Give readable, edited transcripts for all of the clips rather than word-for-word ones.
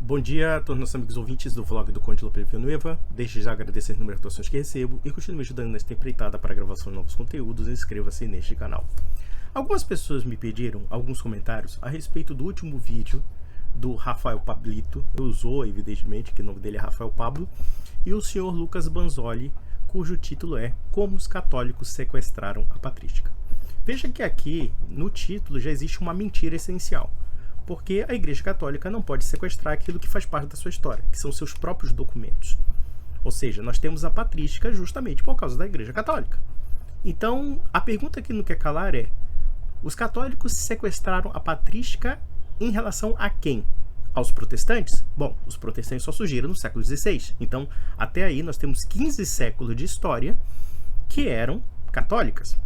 Bom dia a todos os nossos amigos ouvintes do vlog do Conde Lope Villanueva. Desde já agradecer as inúmeras atuações que recebo e continue me ajudando nesta empreitada para a gravação de novos conteúdos. Inscreva-se neste canal. Algumas pessoas me pediram alguns comentários a respeito do último vídeo do Rafael Pablito. Eu usou, evidentemente, que o nome dele é Rafael Pablo, e o senhor Lucas Banzoli, cujo título é Como os Católicos Sequestraram a Patrística. Veja que aqui, no título, já existe uma mentira essencial. Porque a Igreja Católica não pode sequestrar aquilo que faz parte da sua história, que são seus próprios documentos. Ou seja, nós temos a patrística justamente por causa da Igreja Católica. Então, a pergunta que não quer calar é: os católicos sequestraram a patrística em relação a quem? Aos protestantes? Bom, os protestantes só surgiram no século XVI. Então, até aí nós temos 15 séculos de história que eram católicas.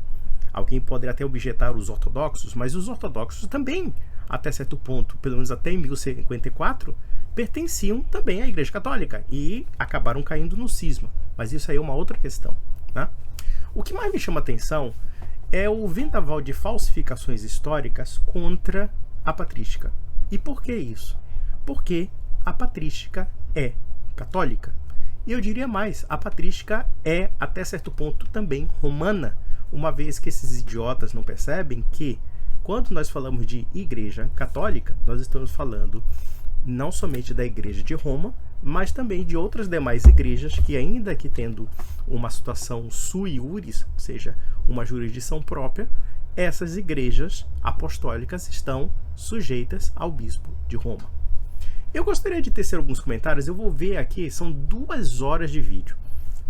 Alguém poderia até objetar os ortodoxos, mas os ortodoxos também, até certo ponto, pelo menos até em 1054, pertenciam também à Igreja Católica e acabaram caindo no cisma. Mas isso aí é uma outra questão, né? O que mais me chama atenção é o vendaval de falsificações históricas contra a patrística. E por que isso? Porque a patrística é católica. E eu diria mais, a patrística é, até certo ponto, também romana, uma vez que esses idiotas não percebem que quando nós falamos de Igreja Católica, nós estamos falando não somente da Igreja de Roma, mas também de outras demais igrejas que, ainda que tendo uma situação sui iuris, ou seja, uma jurisdição própria, essas igrejas apostólicas estão sujeitas ao bispo de Roma. Eu gostaria de tecer alguns comentários. Eu vou ver aqui, são 2 horas de vídeo.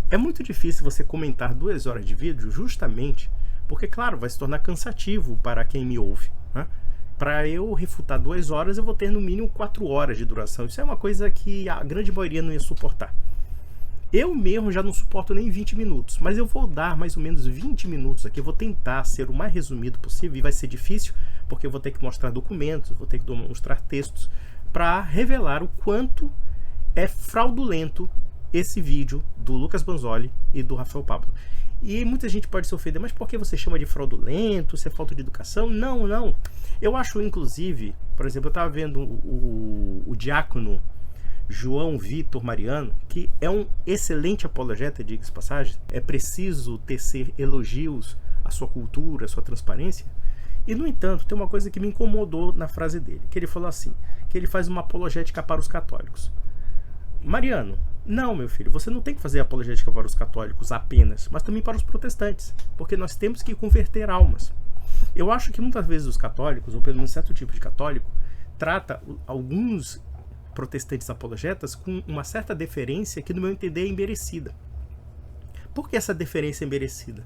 É muito difícil você comentar 2 horas de vídeo justamente porque, claro, vai se tornar cansativo para quem me ouve, né? Para eu refutar 2 horas, eu vou ter no mínimo 4 horas de duração. Isso é uma coisa que a grande maioria não ia suportar. Eu mesmo já não suporto nem 20 minutos, mas eu vou dar mais ou menos 20 minutos aqui. Eu vou tentar ser o mais resumido possível, e vai ser difícil, porque eu vou ter que mostrar documentos, vou ter que mostrar textos, para revelar o quanto é fraudulento esse vídeo do Lucas Banzoli e do Rafael Pablo. E muita gente pode se ofender, mas por que você chama de fraudulento? Isso é falta de educação? Não, não. Eu acho, inclusive, por exemplo, eu estava vendo o diácono João Vitor Mariano, que é um excelente apologeta, diga-se de passagem. É preciso tecer elogios à sua cultura, à sua transparência. E, no entanto, tem uma coisa que me incomodou na frase dele, que ele falou assim, que ele faz uma apologética para os católicos. Mariano, não, meu filho, você não tem que fazer apologética para os católicos apenas, mas também para os protestantes, porque nós temos que converter almas. Eu acho que muitas vezes os católicos, ou pelo menos certo tipo de católico, trata alguns protestantes apologetas com uma certa deferência que, no meu entender, é imerecida. Por que essa deferência é imerecida?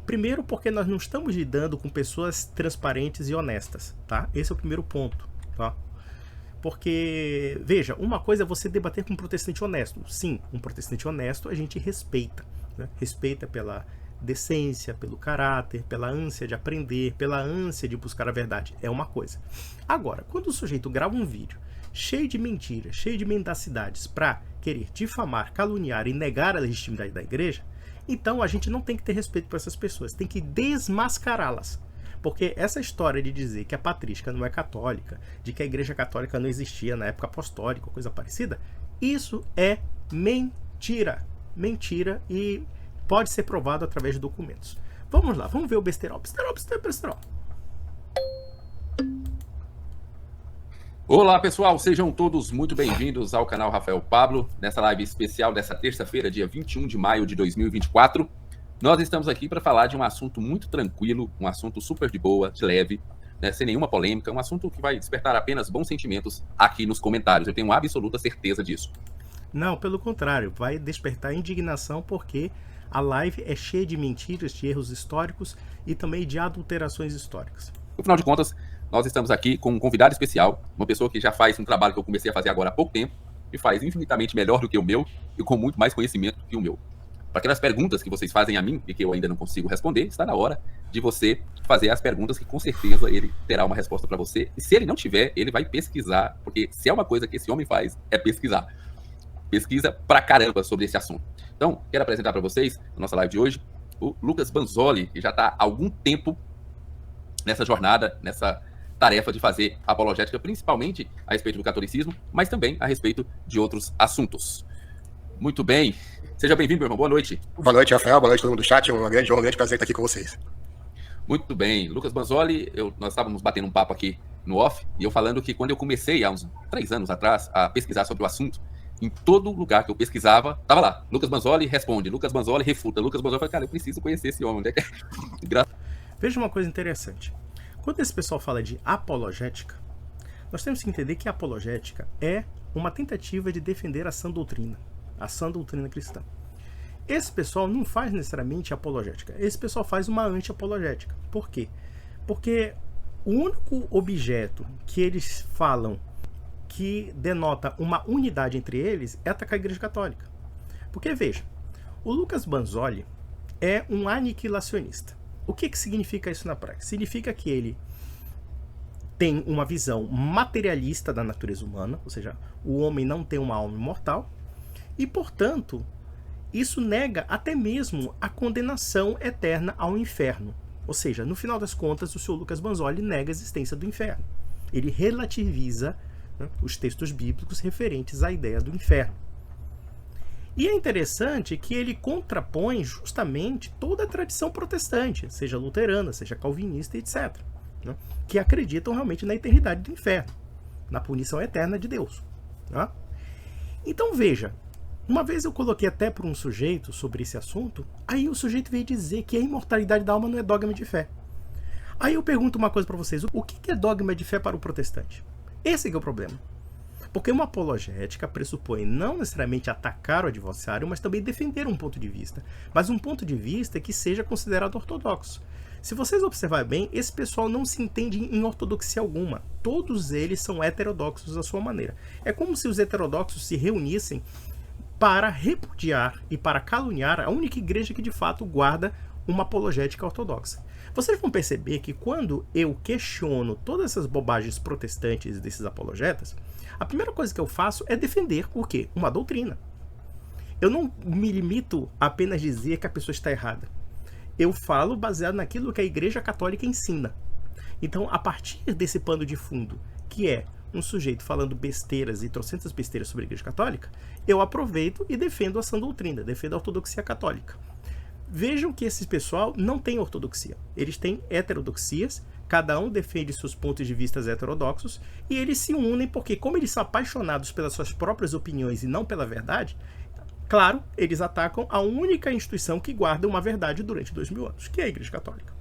Primeiro, porque nós não estamos lidando com pessoas transparentes e honestas, tá? Esse é o primeiro ponto, tá? Porque, veja, uma coisa é você debater com um protestante honesto. Sim, um protestante honesto a gente respeita, né? Respeita pela decência, pelo caráter, pela ânsia de aprender, pela ânsia de buscar a verdade. É uma coisa. Agora, quando o sujeito grava um vídeo cheio de mentiras, cheio de mendacidades para querer difamar, caluniar e negar a legitimidade da igreja, então a gente não tem que ter respeito por essas pessoas, tem que desmascará-las. Porque essa história de dizer que a patrística não é católica, de que a Igreja Católica não existia na época apostólica, ou coisa parecida, isso é mentira. Mentira, e pode ser provado através de documentos. Vamos lá, vamos ver o besterol. Besterol. Olá pessoal, sejam todos muito bem-vindos ao canal Rafael Pablo, nessa live especial dessa terça-feira, dia 21 de maio de 2024. Nós estamos aqui para falar de um assunto muito tranquilo, um assunto super de boa, de leve, né, sem nenhuma polêmica, um assunto que vai despertar apenas bons sentimentos aqui nos comentários. Eu tenho absoluta certeza disso. Não, pelo contrário, vai despertar indignação porque a live é cheia de mentiras, de erros históricos e também de adulterações históricas. No final de contas, nós estamos aqui com um convidado especial, uma pessoa que já faz um trabalho que eu comecei a fazer agora há pouco tempo e faz infinitamente melhor do que o meu e com muito mais conhecimento do que o meu. Para aquelas perguntas que vocês fazem a mim e que eu ainda não consigo responder, está na hora de você fazer as perguntas que com certeza ele terá uma resposta para você. E se ele não tiver, ele vai pesquisar, porque se é uma coisa que esse homem faz, é pesquisar. Pesquisa pra caramba sobre esse assunto. Então, quero apresentar para vocês, na nossa live de hoje, o Lucas Banzoli, que já está há algum tempo nessa jornada, nessa tarefa de fazer apologética, principalmente a respeito do catolicismo, mas também a respeito de outros assuntos. Muito bem. Seja bem-vindo, meu irmão. Boa noite. Boa noite, Rafael. Boa noite, todo mundo do chat. Um grande prazer estar aqui com vocês. Muito bem. Lucas Banzoli, nós estávamos batendo um papo aqui no off, e eu falando que quando eu comecei, há uns 3 anos atrás, a pesquisar sobre o assunto, em todo lugar que eu pesquisava, estava lá. Lucas Banzoli responde, Lucas Banzoli refuta. Lucas Banzoli fala, cara, eu preciso conhecer esse homem. Veja uma coisa interessante. Quando esse pessoal fala de apologética, nós temos que entender que a apologética é uma tentativa de defender a sã doutrina cristã. Esse pessoal não faz necessariamente apologética. Esse pessoal faz uma anti-apologética. Por quê? Porque o único objeto que eles falam que denota uma unidade entre eles é atacar a Igreja Católica. Porque, veja, o Lucas Banzoli é um aniquilacionista. O que significa isso na prática? Significa que ele tem uma visão materialista da natureza humana, ou seja, o homem não tem uma alma imortal, e, portanto, isso nega até mesmo a condenação eterna ao inferno. Ou seja, no final das contas, o senhor Lucas Banzoli nega a existência do inferno. Ele relativiza, né, os textos bíblicos referentes à ideia do inferno. E é interessante que ele contrapõe justamente toda a tradição protestante, seja luterana, seja calvinista, etc., né, que acreditam realmente na eternidade do inferno, na punição eterna de Deus. Né? Então veja, uma vez eu coloquei até para um sujeito sobre esse assunto, aí o sujeito veio dizer que a imortalidade da alma não é dogma de fé. Aí eu pergunto uma coisa para vocês, o que é dogma de fé para o protestante? Esse que é o problema. Porque uma apologética pressupõe não necessariamente atacar o adversário, mas também defender um ponto de vista. Mas um ponto de vista que seja considerado ortodoxo. Se vocês observarem bem, esse pessoal não se entende em ortodoxia alguma. Todos eles são heterodoxos à sua maneira. É como se os heterodoxos se reunissem para repudiar e para caluniar a única igreja que de fato guarda uma apologética ortodoxa. Vocês vão perceber que quando eu questiono todas essas bobagens protestantes desses apologetas, a primeira coisa que eu faço é defender o quê? Uma doutrina. Eu não me limito a apenas dizer que a pessoa está errada. Eu falo baseado naquilo que a Igreja Católica ensina. Então, a partir desse pano de fundo, que é um sujeito falando besteiras e trocentas besteiras sobre a Igreja Católica, eu aproveito e defendo a sã doutrina, defendo a ortodoxia católica. Vejam que esse pessoal não tem ortodoxia. Eles têm heterodoxias, cada um defende seus pontos de vista heterodoxos, e eles se unem porque, como eles são apaixonados pelas suas próprias opiniões e não pela verdade, claro, eles atacam a única instituição que guarda uma verdade durante 2000 anos, que é a Igreja Católica.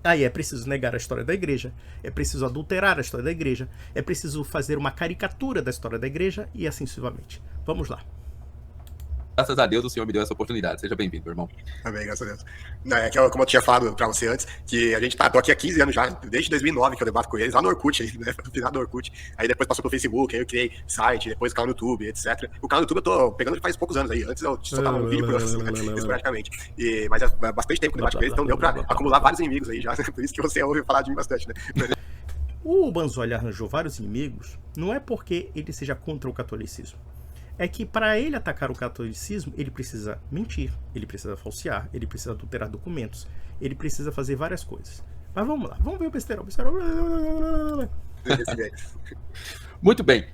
Aí é preciso negar a história da igreja, é preciso adulterar a história da igreja, é preciso fazer uma caricatura da história da igreja e assim sucessivamente. Vamos lá. Graças a Deus o Senhor me deu essa oportunidade. Seja bem-vindo, meu irmão. Amém, graças a Deus. É que como eu tinha falado para você antes, que a gente tô aqui há 15 anos já, desde 2009 que eu debato com eles, lá no Orkut, né, no final do Orkut. Aí depois passou pro Facebook, aí eu criei site, depois canal no YouTube, etc. O canal no YouTube eu tô pegando faz poucos anos aí. Antes eu só tava um vídeo por ano, esporadicamente. Mas é bastante tempo que eu debato com eles, então deu para acumular vários inimigos aí já. Por isso que você ouve falar de mim bastante, né? O Banzoli arranjou vários inimigos, não é porque ele seja contra o catolicismo. É que para ele atacar o catolicismo, ele precisa mentir, ele precisa falsear, ele precisa adulterar documentos, ele precisa fazer várias coisas. Mas vamos lá, vamos ver o besterol. Muito bem.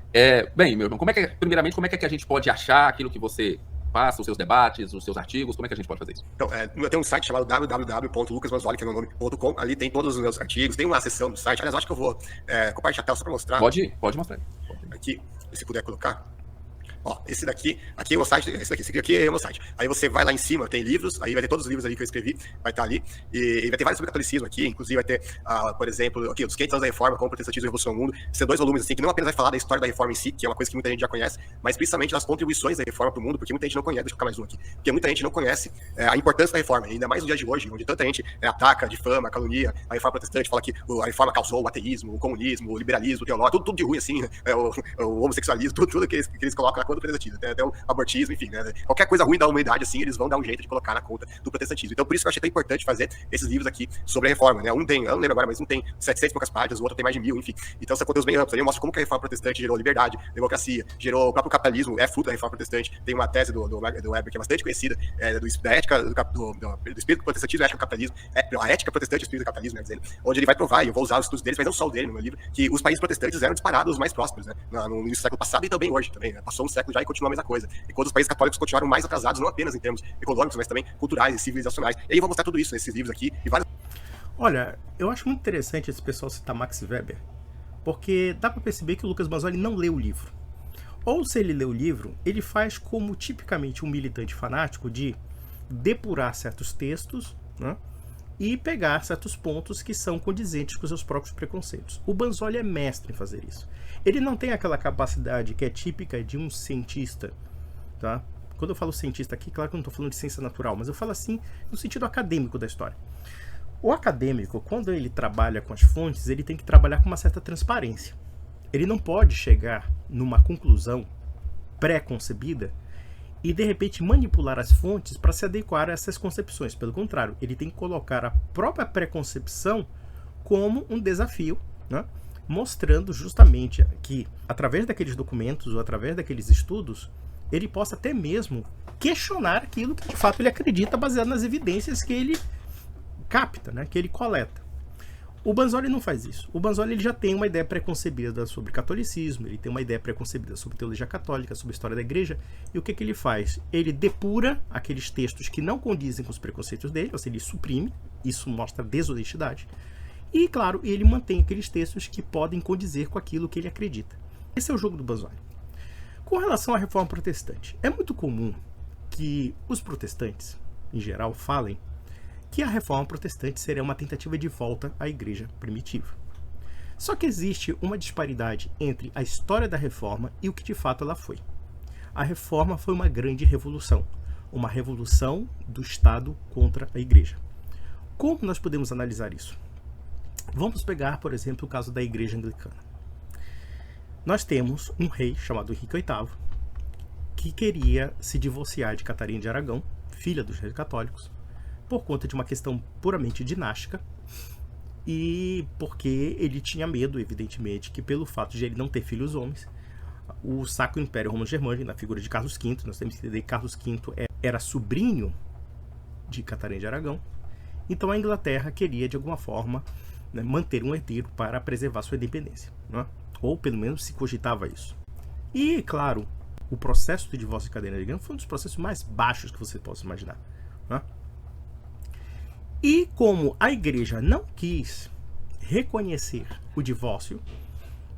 Bem, meu irmão, primeiramente, como é que a gente pode achar aquilo que você passa, os seus debates, os seus artigos, como é que a gente pode fazer isso? Então, eu tenho um site chamado www.lucasbanzoli, que é meu nome.com, ali tem todos os meus artigos, tem uma seção do site, aliás, eu acho que eu vou compartilhar a tela só para mostrar. Pode mostrar. Aqui, se puder colocar. Ó, esse daqui é o meu site, esse aqui é o meu site. Aí você vai lá em cima, tem livros, aí vai ter todos os livros ali que eu escrevi, vai estar ali, e vai ter vários sobre catolicismo aqui, inclusive vai ter, por exemplo, aqui, os 500 anos da Reforma, como o protestantismo revolucionou o mundo. São 2 volumes, assim, que não apenas vai falar da história da Reforma em si, que é uma coisa que muita gente já conhece, mas principalmente das contribuições da Reforma para o mundo, porque muita gente não conhece, deixa eu colocar mais um aqui, porque muita gente não conhece a importância da Reforma, ainda mais no dia de hoje, onde tanta gente ataca, difama, calunia a Reforma protestante, fala que a Reforma causou o ateísmo, o comunismo, o liberalismo, o teológico, tudo de ruim, assim, o homossexualismo, tudo que eles colocam do protestantismo, até o abortismo, enfim, né? Qualquer coisa ruim da humanidade, assim, eles vão dar um jeito de colocar na conta do protestantismo. Então, por isso que eu achei tão importante fazer esses livros aqui sobre a reforma, né? Um tem, eu não lembro agora, mas um tem 700 e poucas páginas, o outro tem mais de 1000, enfim. Então, são conteúdos bem amplos. Aí eu mostro como que a reforma protestante gerou liberdade, democracia, gerou o próprio capitalismo, é fruto da reforma protestante. Tem uma tese do Weber que é bastante conhecida, da ética do espírito do protestantismo e ética do capitalismo, a ética protestante e o espírito do capitalismo, né, dizendo, onde ele vai provar, e eu vou usar os estudos deles, mas não só o dele no meu livro, que os países protestantes eram disparados os mais prósperos, né, no início do século passado e também hoje, também, né, passou um século já e continua a mesma coisa. E quando os países católicos continuaram mais atrasados, não apenas em termos econômicos, mas também culturais e civilizacionais. E aí eu vou mostrar tudo isso nesses livros aqui e vários. Olha, eu acho muito interessante esse pessoal citar Max Weber, porque dá para perceber que o Lucas Banzoli não leu o livro. Ou se ele lê o livro, ele faz como tipicamente um militante fanático de depurar certos textos, né, e pegar certos pontos que são condizentes com seus próprios preconceitos. O Banzoli é mestre em fazer isso. Ele não tem aquela capacidade que é típica de um cientista, tá? Quando eu falo cientista aqui, claro que eu não estou falando de ciência natural, mas eu falo assim no sentido acadêmico da história. O acadêmico, quando ele trabalha com as fontes, ele tem que trabalhar com uma certa transparência. Ele não pode chegar numa conclusão pré-concebida e, de repente, manipular as fontes para se adequar a essas concepções. Pelo contrário, ele tem que colocar a própria preconcepção como um desafio, né? Mostrando justamente que, através daqueles documentos ou através daqueles estudos, ele possa até mesmo questionar aquilo que, de fato, ele acredita baseado nas evidências que ele capta, né? Que ele coleta. O Banzoli não faz isso. O Banzoli ele já tem uma ideia preconcebida sobre catolicismo, ele tem uma ideia preconcebida sobre teologia católica, sobre a história da igreja, e o que ele faz? Ele depura aqueles textos que não condizem com os preconceitos dele, ou seja, ele suprime, isso mostra desonestidade, e, claro, ele mantém aqueles textos que podem condizer com aquilo que ele acredita. Esse é o jogo do Banzoli. Com relação à reforma protestante, é muito comum que os protestantes, em geral, falem que a reforma protestante seria uma tentativa de volta à igreja primitiva. Só que existe uma disparidade entre a história da reforma e o que de fato ela foi. A reforma foi uma grande revolução, uma revolução do Estado contra a igreja. Como nós podemos analisar isso? Vamos pegar, por exemplo, o caso da igreja anglicana. Nós temos um rei chamado Henrique VIII, que queria se divorciar de Catarina de Aragão, filha dos reis católicos, por conta de uma questão puramente dinástica e porque ele tinha medo, evidentemente, que pelo fato de ele não ter filhos homens, o Sacro Império Romano-Germânico, na figura de Carlos V, nós temos que entender que Carlos V era sobrinho de Catarina de Aragão, então a Inglaterra queria, de alguma forma, né, manter um herdeiro para preservar sua independência, né? Ou pelo menos se cogitava isso. E, claro, o processo de divórcio de Catarina de Aragão foi um dos processos mais baixos que você possa imaginar, né? E como a igreja não quis reconhecer o divórcio,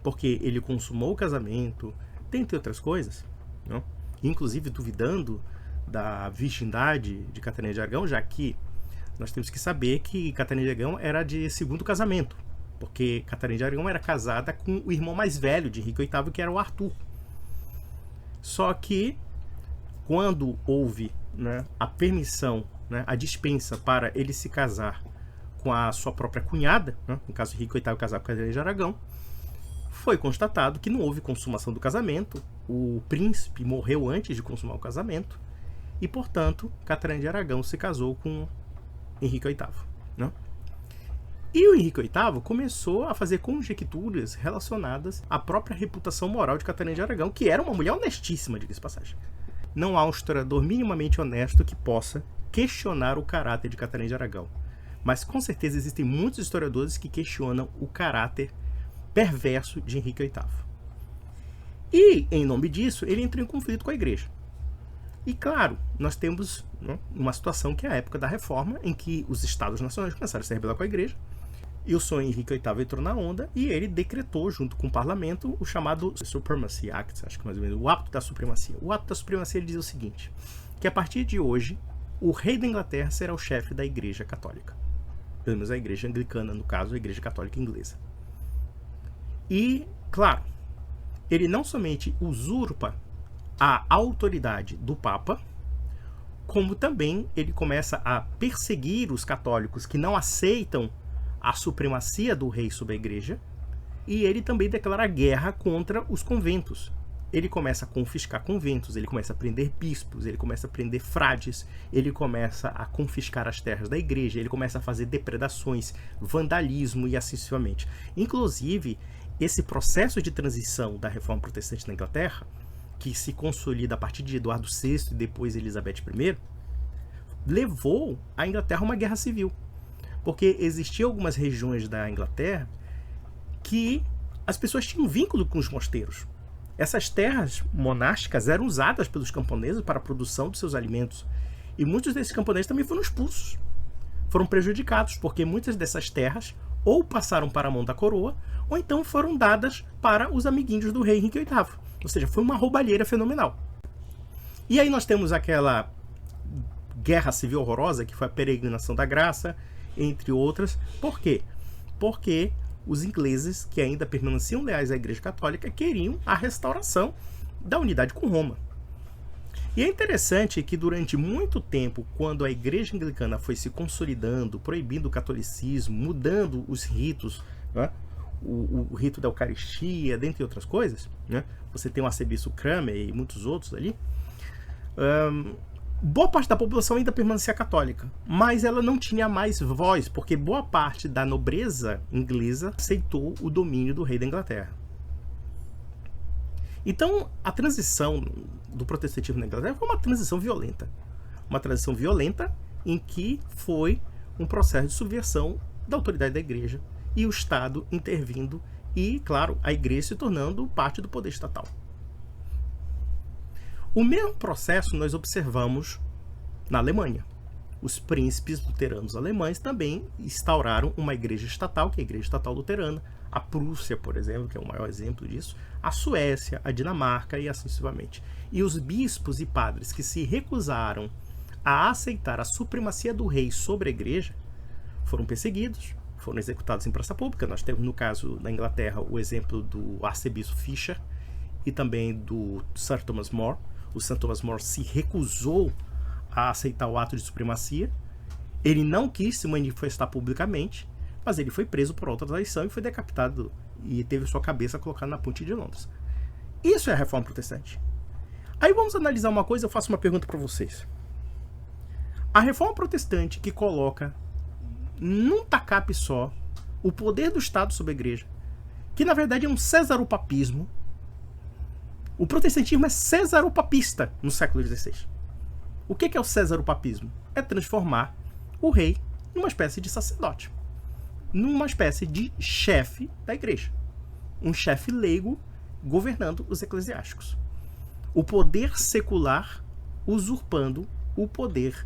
porque ele consumou o casamento, dentre outras coisas, não? Inclusive duvidando da virgindade de Catarina de Aragão, já que nós temos que saber que Catarina de Aragão era de segundo casamento, porque Catarina de Aragão era casada com o irmão mais velho de Henrique VIII, que era o Arthur. Só que, quando houve, né, a permissão, né, a dispensa para ele se casar com a sua própria cunhada, né, no caso Henrique VIII casar com Catarina de Aragão, foi constatado que não houve consumação do casamento, o príncipe morreu antes de consumar o casamento, e, portanto, Catarina de Aragão se casou com Henrique VIII. Né? E o Henrique VIII começou a fazer conjecturas relacionadas à própria reputação moral de Catarina de Aragão, que era uma mulher honestíssima, diga-se de passagem. Não há um historiador minimamente honesto que possa questionar o caráter de Catarina de Aragão. Mas com certeza existem muitos historiadores que questionam o caráter perverso de Henrique VIII. E, em nome disso, ele entrou em conflito com a igreja. E, claro, nós temos, né, uma situação que é a época da Reforma, em que os Estados Nacionais começaram a se rebelar com a igreja, e o senhor Henrique VIII entrou na onda, e ele decretou, junto com o parlamento, o chamado Supremacy Act, acho que mais ou menos, o Ato da Supremacia. O Ato da Supremacia ele diz o seguinte, que a partir de hoje, o rei da Inglaterra será o chefe da igreja católica. Pelo menos a igreja anglicana, no caso, a igreja católica inglesa. E, claro, ele não somente usurpa a autoridade do Papa, como também ele começa a perseguir os católicos que não aceitam a supremacia do rei sobre a igreja, e ele também declara guerra contra os conventos. ele começa a confiscar conventos, ele começa a prender bispos, ele começa a prender frades, ele começa a confiscar as terras da igreja, ele começa a fazer depredações, vandalismo e assim sucessivamente. Inclusive, esse processo de transição da reforma protestante na Inglaterra, que se consolida a partir de Eduardo VI e depois Elizabeth I, levou a Inglaterra a uma guerra civil. Porque existiam algumas regiões da Inglaterra que as pessoas tinham vínculo com os mosteiros. Essas terras monásticas eram usadas pelos camponeses para a produção dos seus alimentos. E muitos desses camponeses também foram expulsos. Foram prejudicados, porque muitas dessas terras ou passaram para a mão da coroa, ou então foram dadas para os amiguinhos do rei Henrique VIII. Ou seja, foi uma roubalheira fenomenal. E aí nós temos aquela guerra civil horrorosa, que foi a Peregrinação da Graça, entre outras. Por quê? Porque os ingleses, que ainda permaneciam leais à Igreja Católica, queriam a restauração da unidade com Roma. E é interessante que durante muito tempo, quando a Igreja Anglicana foi se consolidando, proibindo o catolicismo, mudando os ritos, né? O rito da Eucaristia, dentre outras coisas, né? Você tem o arcebispo Cranmer e muitos outros ali, boa parte da população ainda permanecia católica, mas ela não tinha mais voz, porque boa parte da nobreza inglesa aceitou o domínio do rei da Inglaterra. Então, a transição do protestantismo na Inglaterra foi uma transição violenta. Uma transição violenta em que foi um processo de subversão da autoridade da igreja e o Estado intervindo e, claro, a igreja se tornando parte do poder estatal. O mesmo processo nós observamos na Alemanha. Os príncipes luteranos alemães também instauraram uma igreja estatal, que é a Igreja Estatal Luterana. A Prússia, por exemplo, que é o maior exemplo disso. A Suécia, a Dinamarca e assim sucessivamente. E os bispos e padres que se recusaram a aceitar a supremacia do rei sobre a igreja foram perseguidos, foram executados em praça pública. Nós temos, no caso da Inglaterra, o exemplo do arcebispo Fisher e também do Sir Thomas More. O Sir Thomas More se recusou a aceitar o ato de supremacia. Ele não quis se manifestar publicamente, mas ele foi preso por outra traição e foi decapitado e teve sua cabeça colocada na ponte de Londres. Isso é a reforma protestante. Aí vamos analisar uma coisa, eu faço uma pergunta para vocês. A reforma protestante que coloca num tacape só o poder do Estado sobre a igreja, que na verdade é um cesaropapismo. O protestantismo é cesaropapista no século XVI. O que é o cesaropapismo? É transformar o rei numa espécie de sacerdote, numa espécie de chefe da igreja, um chefe leigo governando os eclesiásticos. O poder secular usurpando o poder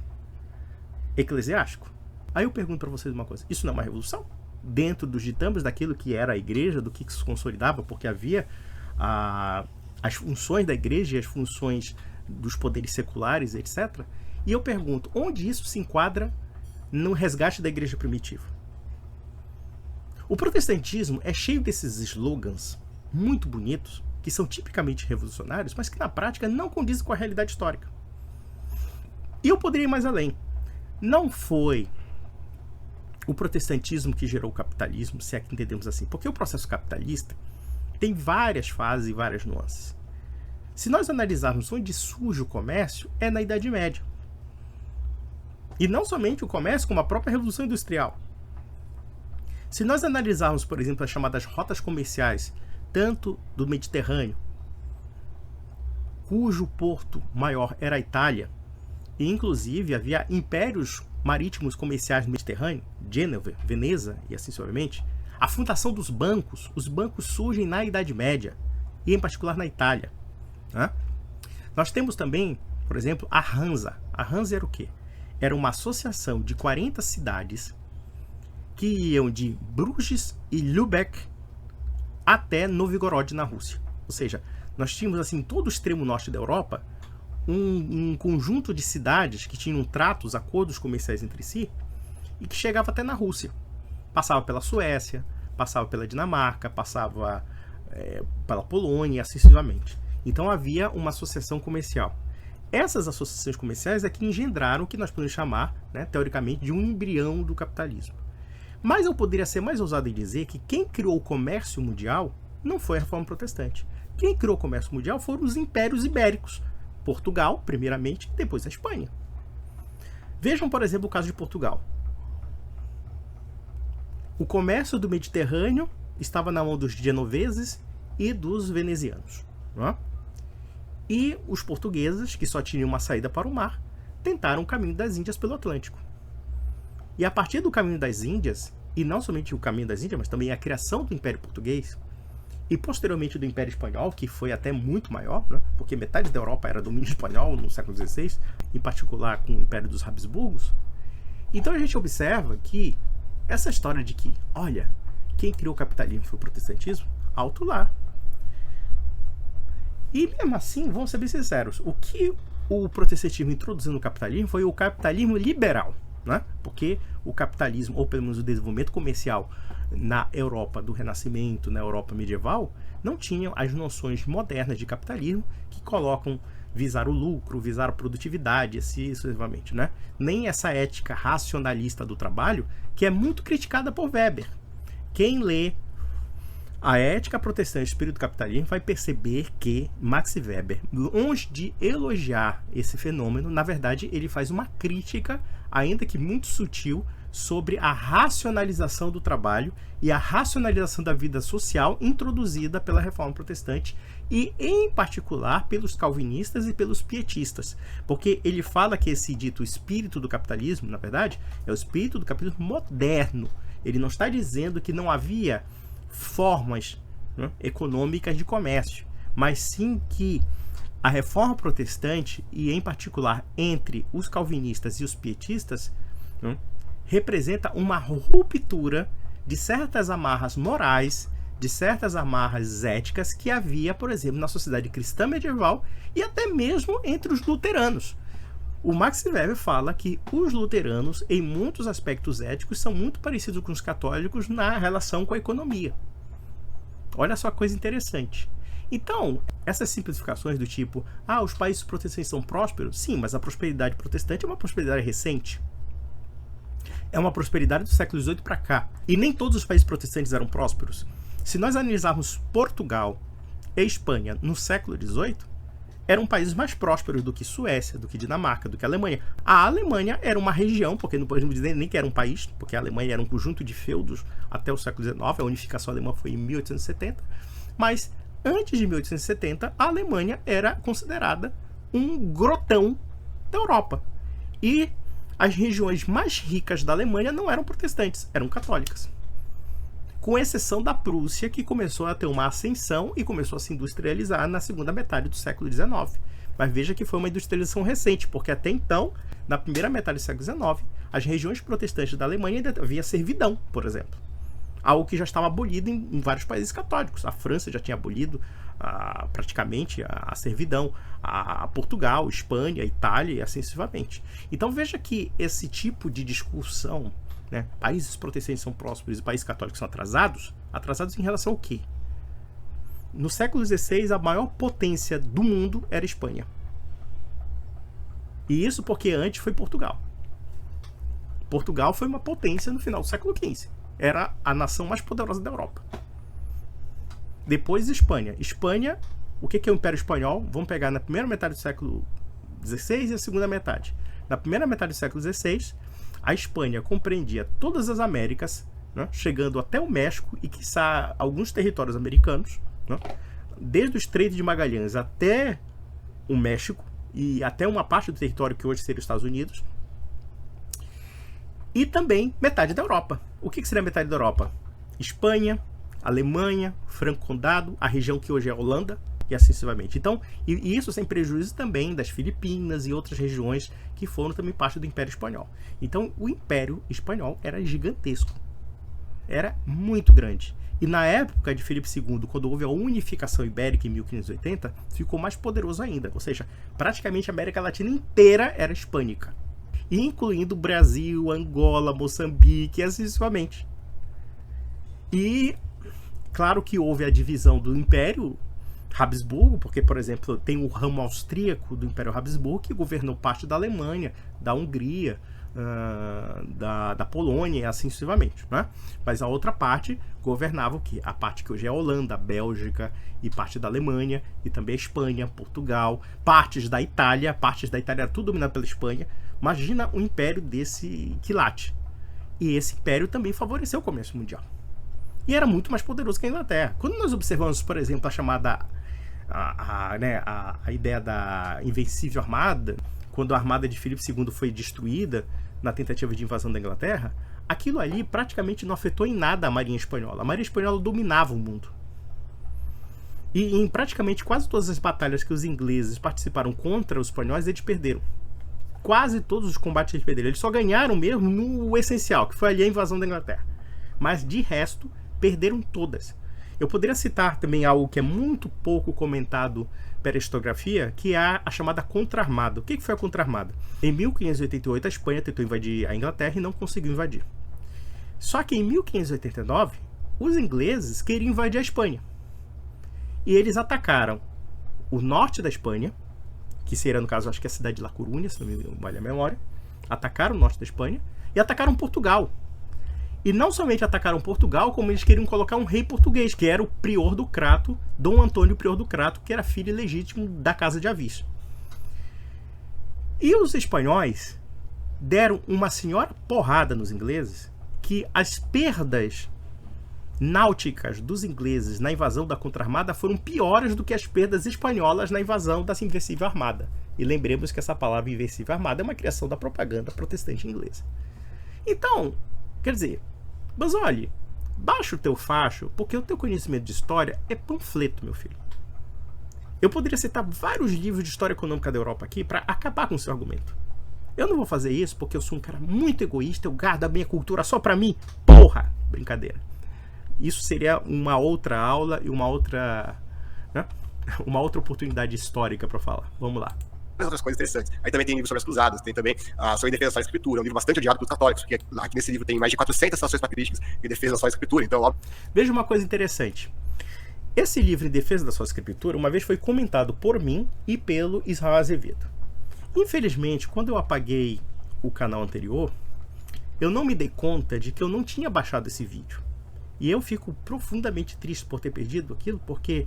eclesiástico. Aí eu pergunto para vocês uma coisa: isso não é uma revolução? Dentro dos ditames daquilo que era a igreja, do que se consolidava, porque havia as funções da igreja e as funções dos poderes seculares, etc. E eu pergunto, onde isso se enquadra no resgate da igreja primitiva? O protestantismo é cheio desses slogans muito bonitos, que são tipicamente revolucionários, mas que na prática não condizem com a realidade histórica. E eu poderia ir mais além. Não foi o protestantismo que gerou o capitalismo, se é que entendemos assim, porque o processo capitalista tem várias fases e várias nuances. Se nós analisarmos onde surge o comércio, é na Idade Média. E não somente o comércio, como a própria Revolução Industrial. Se nós analisarmos, por exemplo, as chamadas rotas comerciais, tanto do Mediterrâneo, cujo porto maior era a Itália, e inclusive havia impérios marítimos comerciais no Mediterrâneo, Gênova, Veneza e assim sucessivamente, a fundação dos bancos, os bancos surgem na Idade Média, e em particular na Itália. Nós temos também, por exemplo, a Hansa. A Hansa era o quê? Era uma associação de 40 cidades que iam de Bruges e Lübeck até Novgorod, na Rússia. Ou seja, nós tínhamos assim todo o extremo norte da Europa um conjunto de cidades que tinham tratos, acordos comerciais entre si e que chegava até na Rússia. Passava pela Suécia, passava pela Dinamarca, passava pela Polônia e assim sucessivamente. Então havia uma associação comercial. Essas associações comerciais é que engendraram o que nós podemos chamar, né, teoricamente, de um embrião do capitalismo. Mas eu poderia ser mais ousado em dizer que quem criou o comércio mundial não foi a Reforma Protestante. Quem criou o comércio mundial foram os impérios ibéricos. Portugal, primeiramente, depois a Espanha. Vejam, por exemplo, o caso de Portugal. O comércio do Mediterrâneo estava na mão dos genoveses e dos venezianos. Não é? E os portugueses, que só tinham uma saída para o mar, tentaram o caminho das Índias pelo Atlântico. E a partir do caminho das Índias, e não somente o caminho das Índias, mas também a criação do Império Português, e posteriormente do Império Espanhol, que foi até muito maior, né? Porque metade da Europa era domínio espanhol no século XVI, em particular com o Império dos Habsburgos. Então a gente observa que essa história de que, olha, quem criou o capitalismo foi o protestantismo, alto lá. E mesmo assim, vamos ser bem sinceros, o que o protestantismo introduziu no capitalismo foi o capitalismo liberal, né? Porque o capitalismo, ou pelo menos o desenvolvimento comercial na Europa do Renascimento, na Europa medieval, não tinham as noções modernas de capitalismo que colocam visar o lucro, visar a produtividade, assim sucessivamente, né? Nem essa ética racionalista do trabalho, que é muito criticada por Weber. Quem lê a ética protestante do espírito do capitalismo vai perceber que Max Weber, longe de elogiar esse fenômeno, na verdade ele faz uma crítica, ainda que muito sutil, sobre a racionalização do trabalho e a racionalização da vida social introduzida pela Reforma Protestante e, em particular, pelos calvinistas e pelos pietistas. Porque ele fala que esse dito espírito do capitalismo, na verdade, é o espírito do capitalismo moderno. Ele não está dizendo que não havia formas, né, econômicas de comércio, mas sim que a Reforma Protestante, e em particular entre os calvinistas e os pietistas, né, representa uma ruptura de certas amarras morais, de certas amarras éticas que havia, por exemplo, na sociedade cristã medieval e até mesmo entre os luteranos. O Max Weber fala que os luteranos, em muitos aspectos éticos, são muito parecidos com os católicos na relação com a economia. Olha só que coisa interessante. Então, essas simplificações do tipo, os países protestantes são prósperos? Sim, mas a prosperidade protestante é uma prosperidade recente. É uma prosperidade do século XVIII para cá. E nem todos os países protestantes eram prósperos. Se nós analisarmos Portugal e Espanha no século XVIII, eram países mais prósperos do que Suécia, do que Dinamarca, do que a Alemanha. A Alemanha era uma região, porque não podemos dizer nem que era um país, porque a Alemanha era um conjunto de feudos até o século XIX, a unificação alemã foi em 1870, mas antes de 1870, a Alemanha era considerada um grotão da Europa. E as regiões mais ricas da Alemanha não eram protestantes, eram católicas. Com exceção da Prússia, que começou a ter uma ascensão e começou a se industrializar na segunda metade do século XIX. Mas veja que foi uma industrialização recente, porque até então, na primeira metade do século XIX, as regiões protestantes da Alemanha ainda havia servidão, por exemplo. Algo que já estava abolido em vários países católicos. A França já tinha abolido praticamente a servidão, a Portugal, Espanha, Itália e assim sucessivamente. Então veja que esse tipo de discussão, né, países protestantes são prósperos e países católicos são atrasados em relação ao quê? No século XVI, a maior potência do mundo era a Espanha. E isso porque antes foi Portugal. Portugal foi uma potência no final do século XV. Era a nação mais poderosa da Europa. Depois Espanha. Espanha, o que é o Império Espanhol? Vamos pegar na primeira metade do século XVI e a segunda metade. Na primeira metade do século XVI, a Espanha compreendia todas as Américas, né, chegando até o México e, quiçá, alguns territórios americanos, né, desde o Estreito de Magalhães até o México e até uma parte do território que hoje seria os Estados Unidos. E também metade da Europa. O que seria metade da Europa? Espanha, Alemanha, Franco-Condado, a região que hoje é a Holanda e assim sucessivamente. Então, e isso sem prejuízo também das Filipinas e outras regiões que foram também parte do Império Espanhol. Então, o Império Espanhol era gigantesco. Era muito grande. E na época de Filipe II, quando houve a unificação ibérica em 1580, ficou mais poderoso ainda. Ou seja, praticamente a América Latina inteira era hispânica. Incluindo Brasil, Angola, Moçambique e assim sucessivamente. E claro que houve a divisão do Império Habsburgo, porque, por exemplo, tem o ramo austríaco do Império Habsburgo que governou parte da Alemanha, da Hungria, da Polônia e assim sucessivamente, né? Mas a outra parte governava o quê? A parte que hoje é a Holanda, a Bélgica e parte da Alemanha e também a Espanha, Portugal, partes da Itália era tudo dominado pela Espanha. Imagina um império desse quilate. E esse império também favoreceu o comércio mundial. E era muito mais poderoso que a Inglaterra. Quando nós observamos, por exemplo, a chamada a ideia da Invencível Armada, quando a armada de Filipe II foi destruída na tentativa de invasão da Inglaterra, aquilo ali praticamente não afetou em nada a Marinha Espanhola. A Marinha Espanhola dominava o mundo. E em praticamente quase todas as batalhas que os ingleses participaram contra os espanhóis, eles perderam. Quase todos os combates eles perderam. Eles só ganharam mesmo no essencial, que foi ali a invasão da Inglaterra. Mas de resto, perderam todas. Eu poderia citar também algo que é muito pouco comentado pela historiografia, que é a chamada contra-armada. O que foi a contra-armada? Em 1588, a Espanha tentou invadir a Inglaterra e não conseguiu invadir. Só que em 1589, os ingleses queriam invadir a Espanha. E eles atacaram o norte da Espanha, que seria, no caso, acho que é a cidade de La Coruña, se não me vale a memória. Atacaram o norte da Espanha e atacaram Portugal. E não somente atacaram Portugal, como eles queriam colocar um rei português, que era o prior do Crato, Dom Antônio Prior do Crato, que era filho ilegítimo da Casa de Avis. E os espanhóis deram uma senhora porrada nos ingleses, que as perdas náuticas dos ingleses na invasão da contra-armada foram piores do que as perdas espanholas na invasão da Invencível Armada. E lembremos que essa palavra Invencível Armada é uma criação da propaganda protestante inglesa. Então, quer dizer, Basoli, baixa o teu facho, porque o teu conhecimento de história é panfleto, meu filho. Eu poderia citar vários livros de história econômica da Europa aqui para acabar com o seu argumento. Eu não vou fazer isso porque eu sou um cara muito egoísta, eu guardo a minha cultura só para mim. Porra! Brincadeira. Isso seria uma outra aula e uma outra oportunidade histórica para falar. Vamos lá. Outras coisas interessantes. Aí também tem livros sobre as cruzadas, tem também sobre defesa da só escritura, é um livro bastante odiado pelos católicos, porque aqui nesse livro tem mais de 400 citações patrísticas em defesa da só escritura, então óbvio. Veja uma coisa interessante. Esse livro em defesa da só escritura, uma vez foi comentado por mim e pelo Israel Azevedo. Infelizmente, quando eu apaguei o canal anterior, eu não me dei conta de que eu não tinha baixado esse vídeo. E eu fico profundamente triste por ter perdido aquilo, porque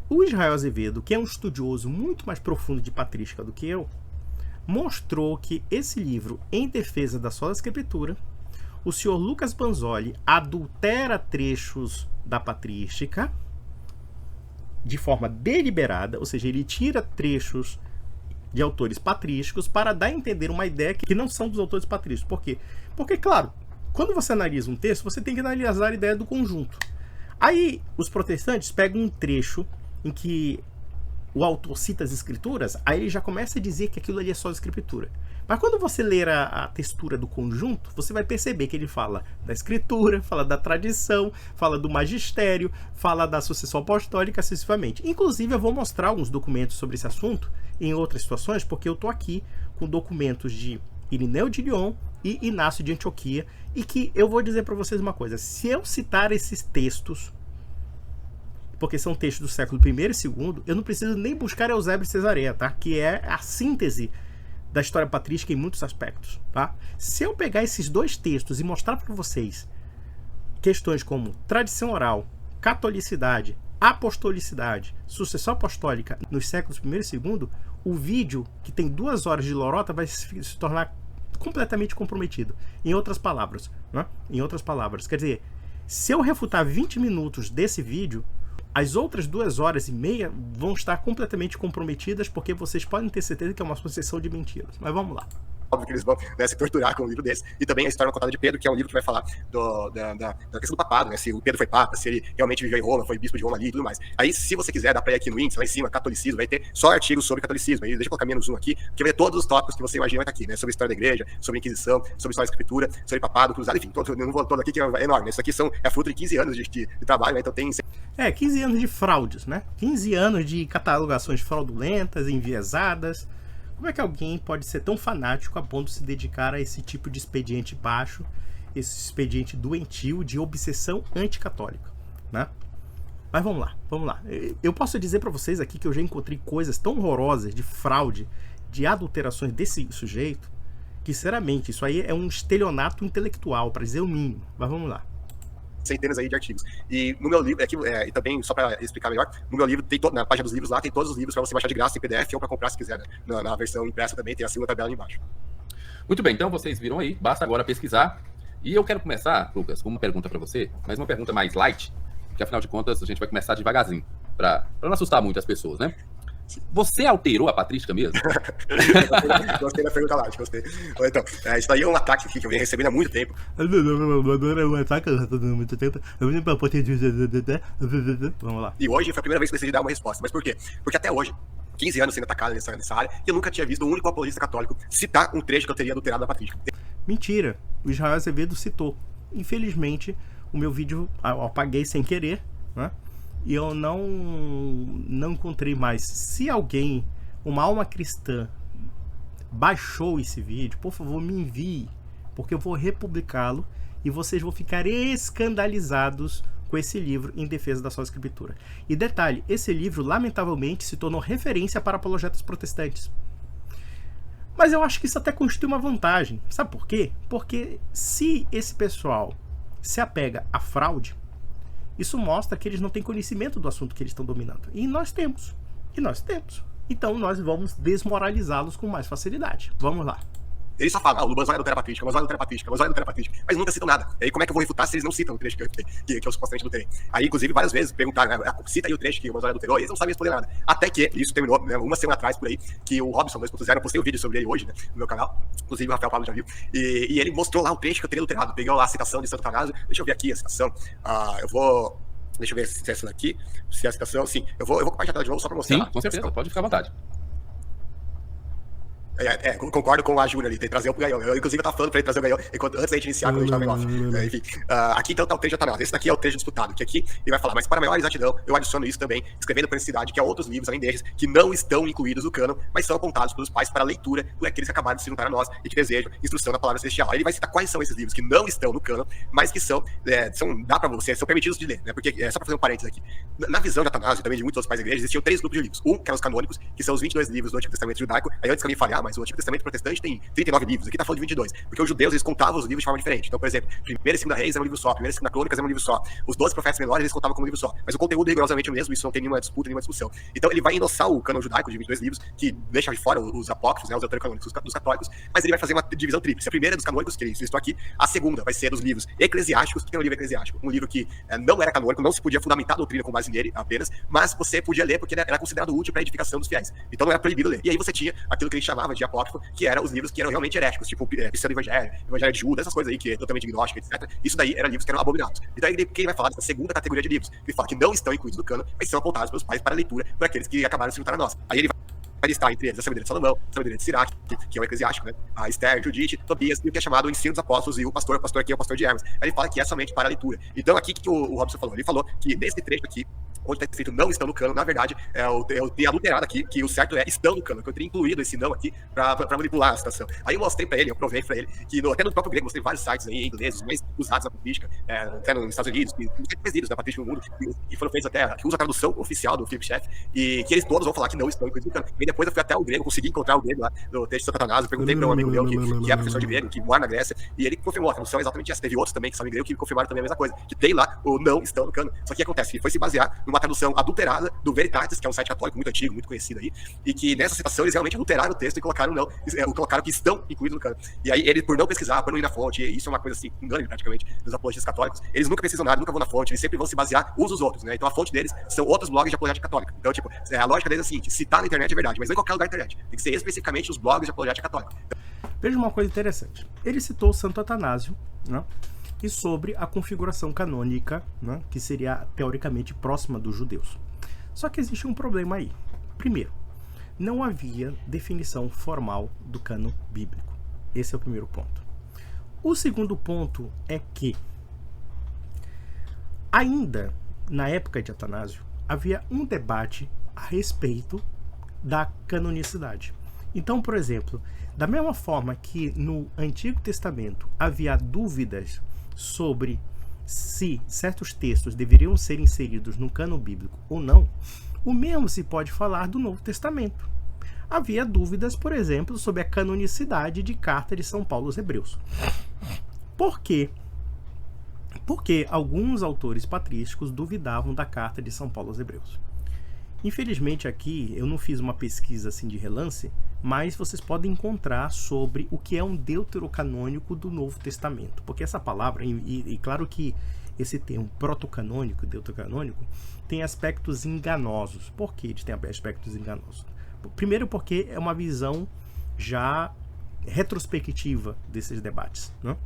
o Israel Azevedo, que é um estudioso muito mais profundo de patrística do que eu, mostrou que esse livro, Em Defesa da Sola Escritura, o senhor Lucas Banzoli adultera trechos da patrística de forma deliberada, ou seja, ele tira trechos de autores patrísticos para dar a entender uma ideia que não são dos autores patrísticos. Por quê? Porque, claro, quando você analisa um texto, você tem que analisar a ideia do conjunto. Aí, os protestantes pegam um trecho em que o autor cita as escrituras, aí ele já começa a dizer que aquilo ali é só a escritura. Mas quando você ler a textura do conjunto, você vai perceber que ele fala da escritura, fala da tradição, fala do magistério, fala da sucessão apostólica, sucessivamente. Inclusive, eu vou mostrar alguns documentos sobre esse assunto em outras situações, porque eu estou aqui com documentos de Irineu de Lyon e Inácio de Antioquia, e que eu vou dizer para vocês uma coisa: se eu citar esses textos, porque são textos do século I e II, eu não preciso nem buscar Eusébio de Cesareia, tá? Que é a síntese da história patrística em muitos aspectos, tá? Se eu pegar esses dois textos e mostrar para vocês questões como tradição oral, catolicidade, apostolicidade, sucessão apostólica nos séculos I e II, o vídeo, que tem 2 horas de lorota, vai se tornar completamente comprometido. Em outras palavras, né? Em outras palavras, quer dizer, se eu refutar 20 minutos desse vídeo, as outras 2 horas e meia vão estar completamente comprometidas, porque vocês podem ter certeza que é uma sucessão de mentiras. Mas vamos lá. Óbvio que eles vão, né, se torturar com um livro desse. E também a História Contada de Pedro, que é um livro que vai falar da questão do papado, né? Se o Pedro foi papa, se ele realmente viveu em Roma, foi bispo de Roma ali e tudo mais. Aí, se você quiser, dá pra ir aqui no índice, lá em cima, catolicismo, vai ter só artigos sobre catolicismo. Aí, deixa eu colocar menos um aqui, porque vai ter todos os tópicos que você imagina vai estar aqui, né? Sobre a história da igreja, sobre a Inquisição, sobre história da escritura, sobre papado, cruzado, enfim, eu não vou todo aqui, que é enorme. Isso aqui é fruto de 15 anos de trabalho, né? Então tem... 15 anos de fraudes, né? 15 anos de catalogações fraudulentas, enviesadas. Como é que alguém pode ser tão fanático a ponto de se dedicar a esse tipo de expediente baixo, esse expediente doentio de obsessão anticatólica, né? Mas vamos lá, vamos lá. Eu posso dizer para vocês aqui que eu já encontrei coisas tão horrorosas de fraude, de adulterações desse sujeito, que, sinceramente, isso aí é um estelionato intelectual, para dizer o mínimo. Mas vamos lá. Centenas aí de artigos. E no meu livro, e também, só para explicar melhor, no meu livro, na página dos livros lá, tem todos os livros para você baixar de graça em PDF ou para comprar se quiser, né? Na versão impressa também tem a segunda tabela ali embaixo. Muito bem, então vocês viram aí, basta agora pesquisar. E eu quero começar, Lucas, com uma pergunta para você, mas uma pergunta mais light, porque afinal de contas a gente vai começar devagarzinho, para não assustar muito as pessoas, né? Você alterou a patrística mesmo? Gostei da pergunta lá, gostei. Então, isso daí é um ataque que eu venho recebendo há muito tempo. Vamos lá. E hoje foi a primeira vez que eu decidi dar uma resposta. Mas por quê? Porque até hoje, 15 anos sendo atacado nessa área, e eu nunca tinha visto um único apologista católico citar um trecho que eu teria adulterado na patrística. Mentira. O Israel Azevedo citou. Infelizmente, o meu vídeo eu apaguei sem querer, né? E eu não encontrei mais. Se alguém, uma alma cristã, baixou esse vídeo, por favor, me envie, porque eu vou republicá-lo e vocês vão ficar escandalizados com esse livro em defesa da sua escritura. E detalhe, esse livro, lamentavelmente, se tornou referência para apologetas protestantes. Mas eu acho que isso até constitui uma vantagem. Sabe por quê? Porque se esse pessoal se apega à fraude, isso mostra que eles não têm conhecimento do assunto que eles estão dominando. E nós temos. Então nós vamos desmoralizá-los com mais facilidade. Vamos lá. Eles só falam, o Banzai adultera a patrística, o Banzai adultera a patrística, o Banzai adultera a patrística, mas nunca citam nada. E aí como é que eu vou refutar se eles não citam o trecho que eu supostamente adulterei? Aí, inclusive, várias vezes perguntaram, cita aí o trecho que o Banzai adulterou, e eles não sabem responder nada. Até que isso terminou, né, uma semana atrás, por aí, que o Robson 2.0, eu postei um vídeo sobre ele hoje, né, no meu canal, inclusive o Rafael Pablo já viu, e ele mostrou lá o trecho que eu teria adulterado. Peguei lá a citação de Santo Atanásio, deixa eu ver aqui a citação, deixa eu ver se é essa daqui, se é a citação, sim, eu vou compartilhar a tela de novo só pra mostrar. Sim, com certeza, pode ficar à vontade. Concordo com a Júlia ali, tem que trazer o Gaião. Eu, inclusive, eu tava falando pra ele trazer o Gaião antes da gente iniciar, quando a gente tava no negócio. Enfim, aqui então tá o trecho de Atanásio. Esse daqui é o trecho disputado, que aqui ele vai falar, mas para maior exatidão, eu adiciono isso também, escrevendo por necessidade, que há outros livros, além desses, que não estão incluídos no cânon, mas são apontados pelos pais para leitura por aqueles que acabaram de se juntar a nós e que desejam instrução na palavra celestial. Aí ele vai citar quais são esses livros que não estão no cânon, mas que são permitidos de ler, né? Porque, só pra fazer um parênteses aqui, na visão de Atanásio e também de muitos outros pais da igreja, existiam 3 grupos de livros. Um, que eram os canônicos, que são os 22 livros do Antigo Testamento judaico. Aí antes que alguém falhar, mas o Antigo Testamento protestante tem 39 livros, aqui tá falando de 22, porque os judeus, eles contavam os livros de forma diferente. Então, por exemplo, 1ª e 2ª Reis era um livro só, 1ª e 2ª Crônicas era um livro só, os 12 profetas menores, eles contavam como um livro só, mas o conteúdo é rigorosamente o mesmo, isso não tem nenhuma disputa, nenhuma discussão. Então, ele vai endossar o cânon judaico de 22 livros, que deixa de fora os apócrifos, né, os deuterocanônicos dos católicos, mas ele vai fazer uma divisão tríplice. A primeira é dos canônicos, que eles listou aqui, a segunda vai ser dos livros eclesiásticos. O que é um livro eclesiástico? Um livro que não era canônico, não se podia fundamentar a doutrina com base nele apenas, mas você podia ler porque era considerado útil para a edificação dos fiéis. Então não era proibido ler. E aí você tinha aquilo que ele chamava de apócrifo, que eram os livros que eram realmente heréticos, tipo Pseudo-Evangelho, Evangelho de Judas, essas coisas aí que é totalmente gnóstica, etc. Isso daí eram livros que eram abominados. Então ele vai falar dessa segunda categoria de livros, que ele fala que não estão incluídos no cânon, mas são apontados pelos pais para leitura por aqueles que acabaram de se juntar a nós. Aí ele vai listar entre eles a sabedoria de Salomão, a sabedoria de Sirac, que é o eclesiástico, né? A Esther, Judite, Tobias, e o que é chamado o ensino dos apóstolos, e o pastor aqui é o pastor de Hermes. Aí ele fala que é somente para a leitura. Então aqui que o Robson falou? Ele falou que nesse trecho aqui, onde está escrito não estão no cânon, na verdade, eu tenho adulterado aqui, que o certo é estão no cânon, que eu teria incluído esse não aqui para manipular a situação. Aí eu mostrei para ele, eu provei para ele, que até no próprio grego, mostrei vários sites aí, ingleses, mais usados na patrística, até nos Estados Unidos, que tem livros da patrística no mundo, que foram feitos até, que usa a tradução oficial do Philip Schaff, e que eles todos vão falar que não estão incluídos no cânon. E depois eu fui até o grego, consegui encontrar o grego lá, no texto de Santo Atanásio, perguntei para um amigo meu, que é professor de grego, que mora na Grécia, e ele confirmou, a tradução é exatamente essa. Teve outros também que sabem grego que confirmaram também a mesma coisa, que tem lá o não estão no cânon. Só que o que acontece? Ele foi se basear numa tradução adulterada do Veritatis, que é um site católico muito antigo, muito conhecido aí, e que nessa citação eles realmente adulteraram o texto e colocaram não, colocaram que estão incluídos no cânon. E aí ele, por não pesquisar, por não ir na fonte, e isso é uma coisa assim, engano praticamente dos apologistas católicos, eles nunca pesquisam nada, nunca vão na fonte, eles sempre vão se basear uns nos outros, né? Então a fonte deles são outros blogs de apologética católica. Então, tipo, a lógica deles é a seguinte: citar na internet é verdade, mas não em qualquer lugar da internet. Tem que ser especificamente os blogs de apologética católica. Veja uma coisa interessante. Ele citou Santo Atanásio, né? E sobre a configuração canônica, né? Que seria teoricamente próxima dos judeus. Só que existe um problema aí. Primeiro, não havia definição formal do cânon bíblico. Esse é o primeiro ponto. O segundo ponto é que, ainda na época de Atanásio, havia um debate a respeito da canonicidade. Então, por exemplo, da mesma forma que no Antigo Testamento havia dúvidas sobre se certos textos deveriam ser inseridos no cânon bíblico ou não, o mesmo se pode falar do Novo Testamento. havia dúvidas, por exemplo, sobre a canonicidade de carta de São Paulo aos Hebreus. Por quê? Porque alguns autores patrísticos duvidavam da carta de São Paulo aos Hebreus. Infelizmente aqui eu não fiz uma pesquisa assim de relance, mas vocês podem encontrar sobre o que é um deuterocanônico do Novo Testamento. Porque essa palavra, e claro que esse termo protocanônico e deuterocanônico tem aspectos enganosos. Por que eles têm aspectos enganosos? Primeiro porque é uma visão já retrospectiva desses debates, né?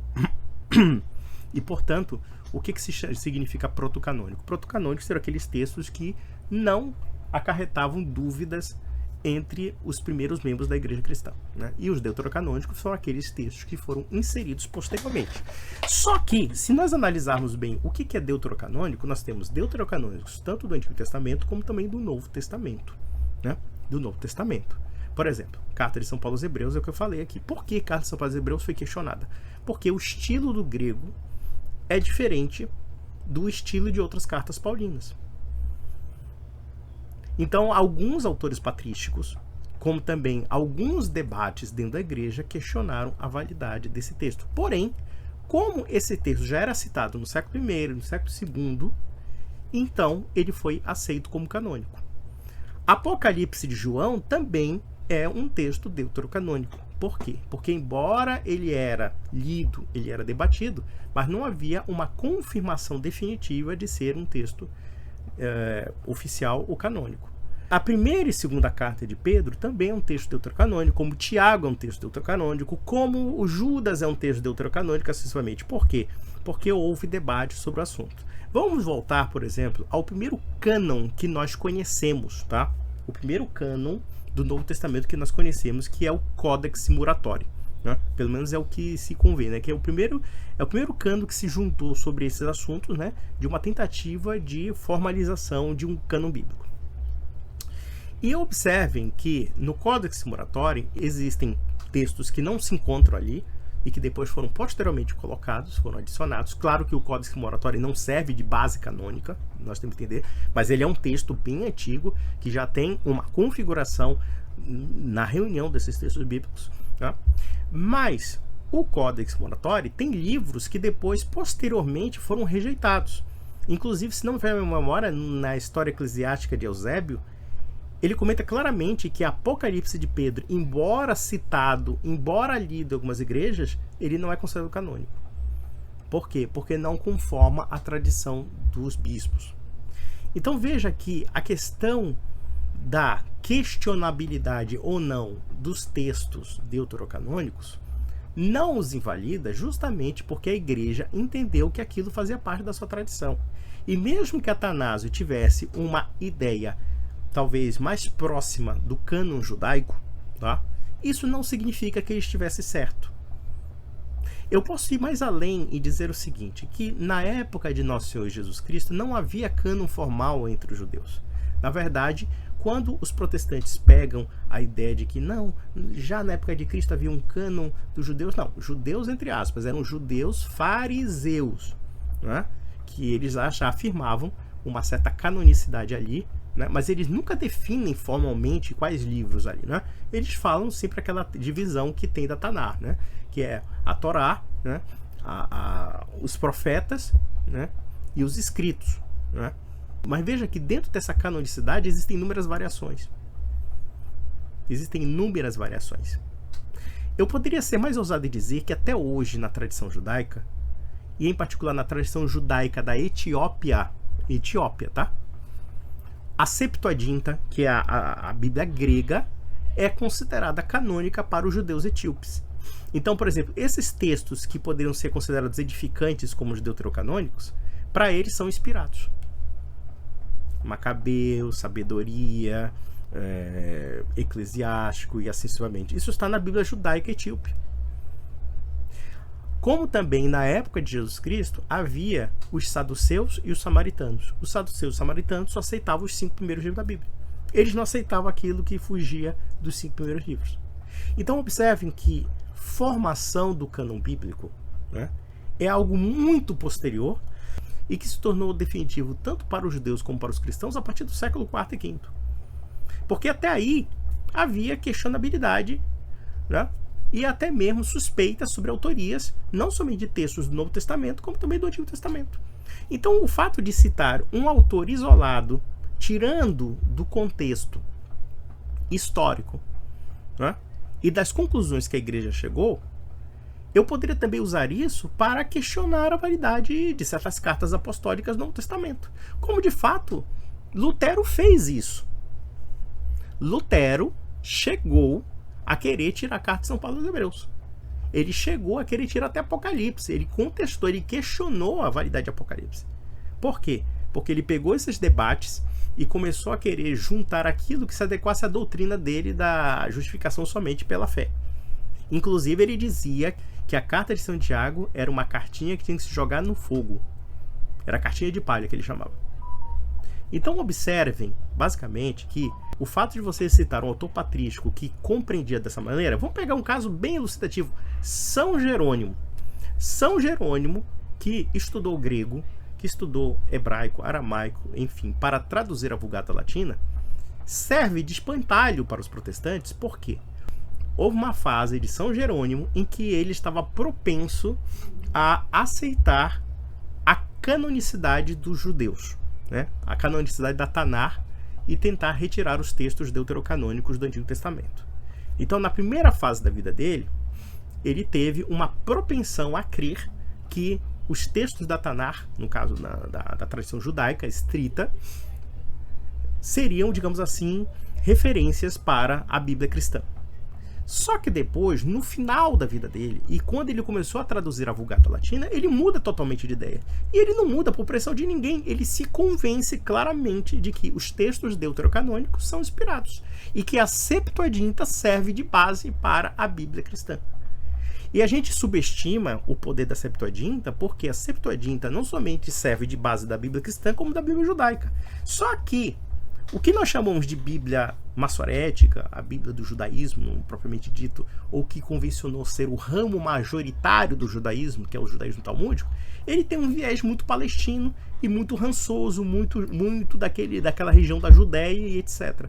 E, portanto, o que significa protocanônico? Protocanônico seriam aqueles textos que não acarretavam dúvidas entre os primeiros membros da igreja cristã, né? E os deuterocanônicos são aqueles textos que foram inseridos posteriormente. Só que, se nós analisarmos bem o que é deuterocanônico, nós temos deuterocanônicos tanto do Antigo Testamento como também do Novo Testamento, né? Do Novo Testamento. Por exemplo, Carta de São Paulo aos Hebreus é o que eu falei aqui. Por que Carta de São Paulo aos Hebreus foi questionada? Porque o estilo do grego é diferente do estilo de outras cartas paulinas. Então, alguns autores patrísticos, como também alguns debates dentro da igreja, questionaram a validade desse texto. Porém, como esse texto já era citado no século I, no século II, então ele foi aceito como canônico. Apocalipse de João também é um texto deuterocanônico. Por quê? Porque embora ele era lido, ele era debatido, mas não havia uma confirmação definitiva de ser um texto oficial ou canônico. A primeira e segunda carta de Pedro também é um texto deuterocanônico, como Tiago é um texto deuterocanônico, como o Judas é um texto deuterocanônico, acessivamente. Por quê? Porque houve debate sobre o assunto. Vamos voltar, por exemplo, ao primeiro cânon que nós conhecemos, tá? O primeiro cânon do Novo Testamento que nós conhecemos, que é o Codex Muratori, né? Pelo menos é o que se convém, né? Que é o primeiro cânon que se juntou sobre esses assuntos, né? De uma tentativa de formalização de um cânon bíblico. E observem que no Codex Muratori existem textos que não se encontram ali e que depois foram posteriormente colocados, foram adicionados. Claro que o Codex Muratori não serve de base canônica, nós temos que entender, mas ele é um texto bem antigo que já tem uma configuração na reunião desses textos bíblicos, tá? Mas o Codex Muratori tem livros que depois, posteriormente, foram rejeitados. Inclusive, se não me falha a memória, na História Eclesiástica de Eusébio, ele comenta claramente que Apocalipse de Pedro, embora citado, embora lido em algumas igrejas, ele não é considerado canônico. Por quê? Porque não conforma a tradição dos bispos. Então veja que a questão da questionabilidade ou não dos textos deuterocanônicos não os invalida justamente porque a igreja entendeu que aquilo fazia parte da sua tradição. E mesmo que Atanásio tivesse uma ideia talvez mais próxima do cânon judaico, tá? Isso não significa que ele estivesse certo. Eu posso ir mais além e dizer o seguinte, que na época de Nosso Senhor Jesus Cristo não havia cânon formal entre os judeus. Na verdade, quando os protestantes pegam a ideia de que não, já na época de Cristo havia um cânon dos judeus, não, judeus entre aspas, eram judeus fariseus, né? Que eles afirmavam uma certa canonicidade ali, né? Mas eles nunca definem formalmente quais livros ali, né? Eles falam sempre aquela divisão que tem da Tanar, né? Que é a Torá, né? Os profetas, né? E os escritos, né? Mas veja que dentro dessa canonicidade existem inúmeras variações. Existem inúmeras variações. Eu poderia ser mais ousado e dizer que até hoje na tradição judaica, e em particular na tradição judaica da Etiópia, tá? A Septuaginta, que é a Bíblia grega, é considerada canônica para os judeus etíopes. Então, por exemplo, esses textos que poderiam ser considerados edificantes como os deuterocanônicos, para eles são inspirados. Macabeus, Sabedoria, Eclesiástico e assim sucessivamente. Isso está na Bíblia judaica etíope. Como também na época de Jesus Cristo havia os saduceus e os samaritanos. Os saduceus e os samaritanos só aceitavam os 5 primeiros livros da Bíblia. Eles não aceitavam aquilo que fugia dos 5 primeiros livros. Então observem que formação do cânon bíblico, né, é algo muito posterior e que se tornou definitivo tanto para os judeus como para os cristãos a partir do século IV e V. Porque até aí havia questionabilidade, né? E até mesmo suspeitas sobre autorias, não somente de textos do Novo Testamento, como também do Antigo Testamento. Então, o fato de citar um autor isolado, tirando do contexto histórico, né, e das conclusões que a igreja chegou, eu poderia também usar isso para questionar a validade de certas cartas apostólicas do Novo Testamento. Como, de fato, Lutero fez isso. Lutero chegou a querer tirar a carta de São Paulo aos Hebreus. Ele chegou a querer tirar até Apocalipse. Ele contestou, ele questionou a validade de Apocalipse. Por quê? Porque ele pegou esses debates e começou a querer juntar aquilo que se adequasse à doutrina dele da justificação somente pela fé. Inclusive, ele dizia que a carta de Santiago era uma cartinha que tinha que se jogar no fogo. Era a cartinha de palha que ele chamava. Então, observem, basicamente, que o fato de você citar um autor patrístico que compreendia dessa maneira, vamos pegar um caso bem elucidativo, São Jerônimo. São Jerônimo, que estudou grego, que estudou hebraico, aramaico, enfim, para traduzir a Vulgata Latina, serve de espantalho para os protestantes. Por quê? Houve uma fase de São Jerônimo em que ele estava propenso a aceitar a canonicidade dos judeus, né? A canonicidade da Tanar, e tentar retirar os textos deuterocanônicos do Antigo Testamento. Então, na primeira fase da vida dele, ele teve uma propensão a crer que os textos da Tanar, no caso da tradição judaica estrita, seriam, digamos assim, referências para a Bíblia cristã. Só que depois, no final da vida dele, e quando ele começou a traduzir a Vulgata Latina, ele muda totalmente de ideia. E ele não muda por pressão de ninguém, ele se convence claramente de que os textos deuterocanônicos são inspirados e que a Septuaginta serve de base para a Bíblia cristã. E a gente subestima o poder da Septuaginta porque a Septuaginta não somente serve de base da Bíblia cristã, como da Bíblia judaica. Só que o que nós chamamos de Bíblia maçorética, a Bíblia do judaísmo, propriamente dito, ou que convencionou ser o ramo majoritário do judaísmo, que é o judaísmo talmúdico, ele tem um viés muito palestino e muito rançoso, muito daquela região da Judéia e etc.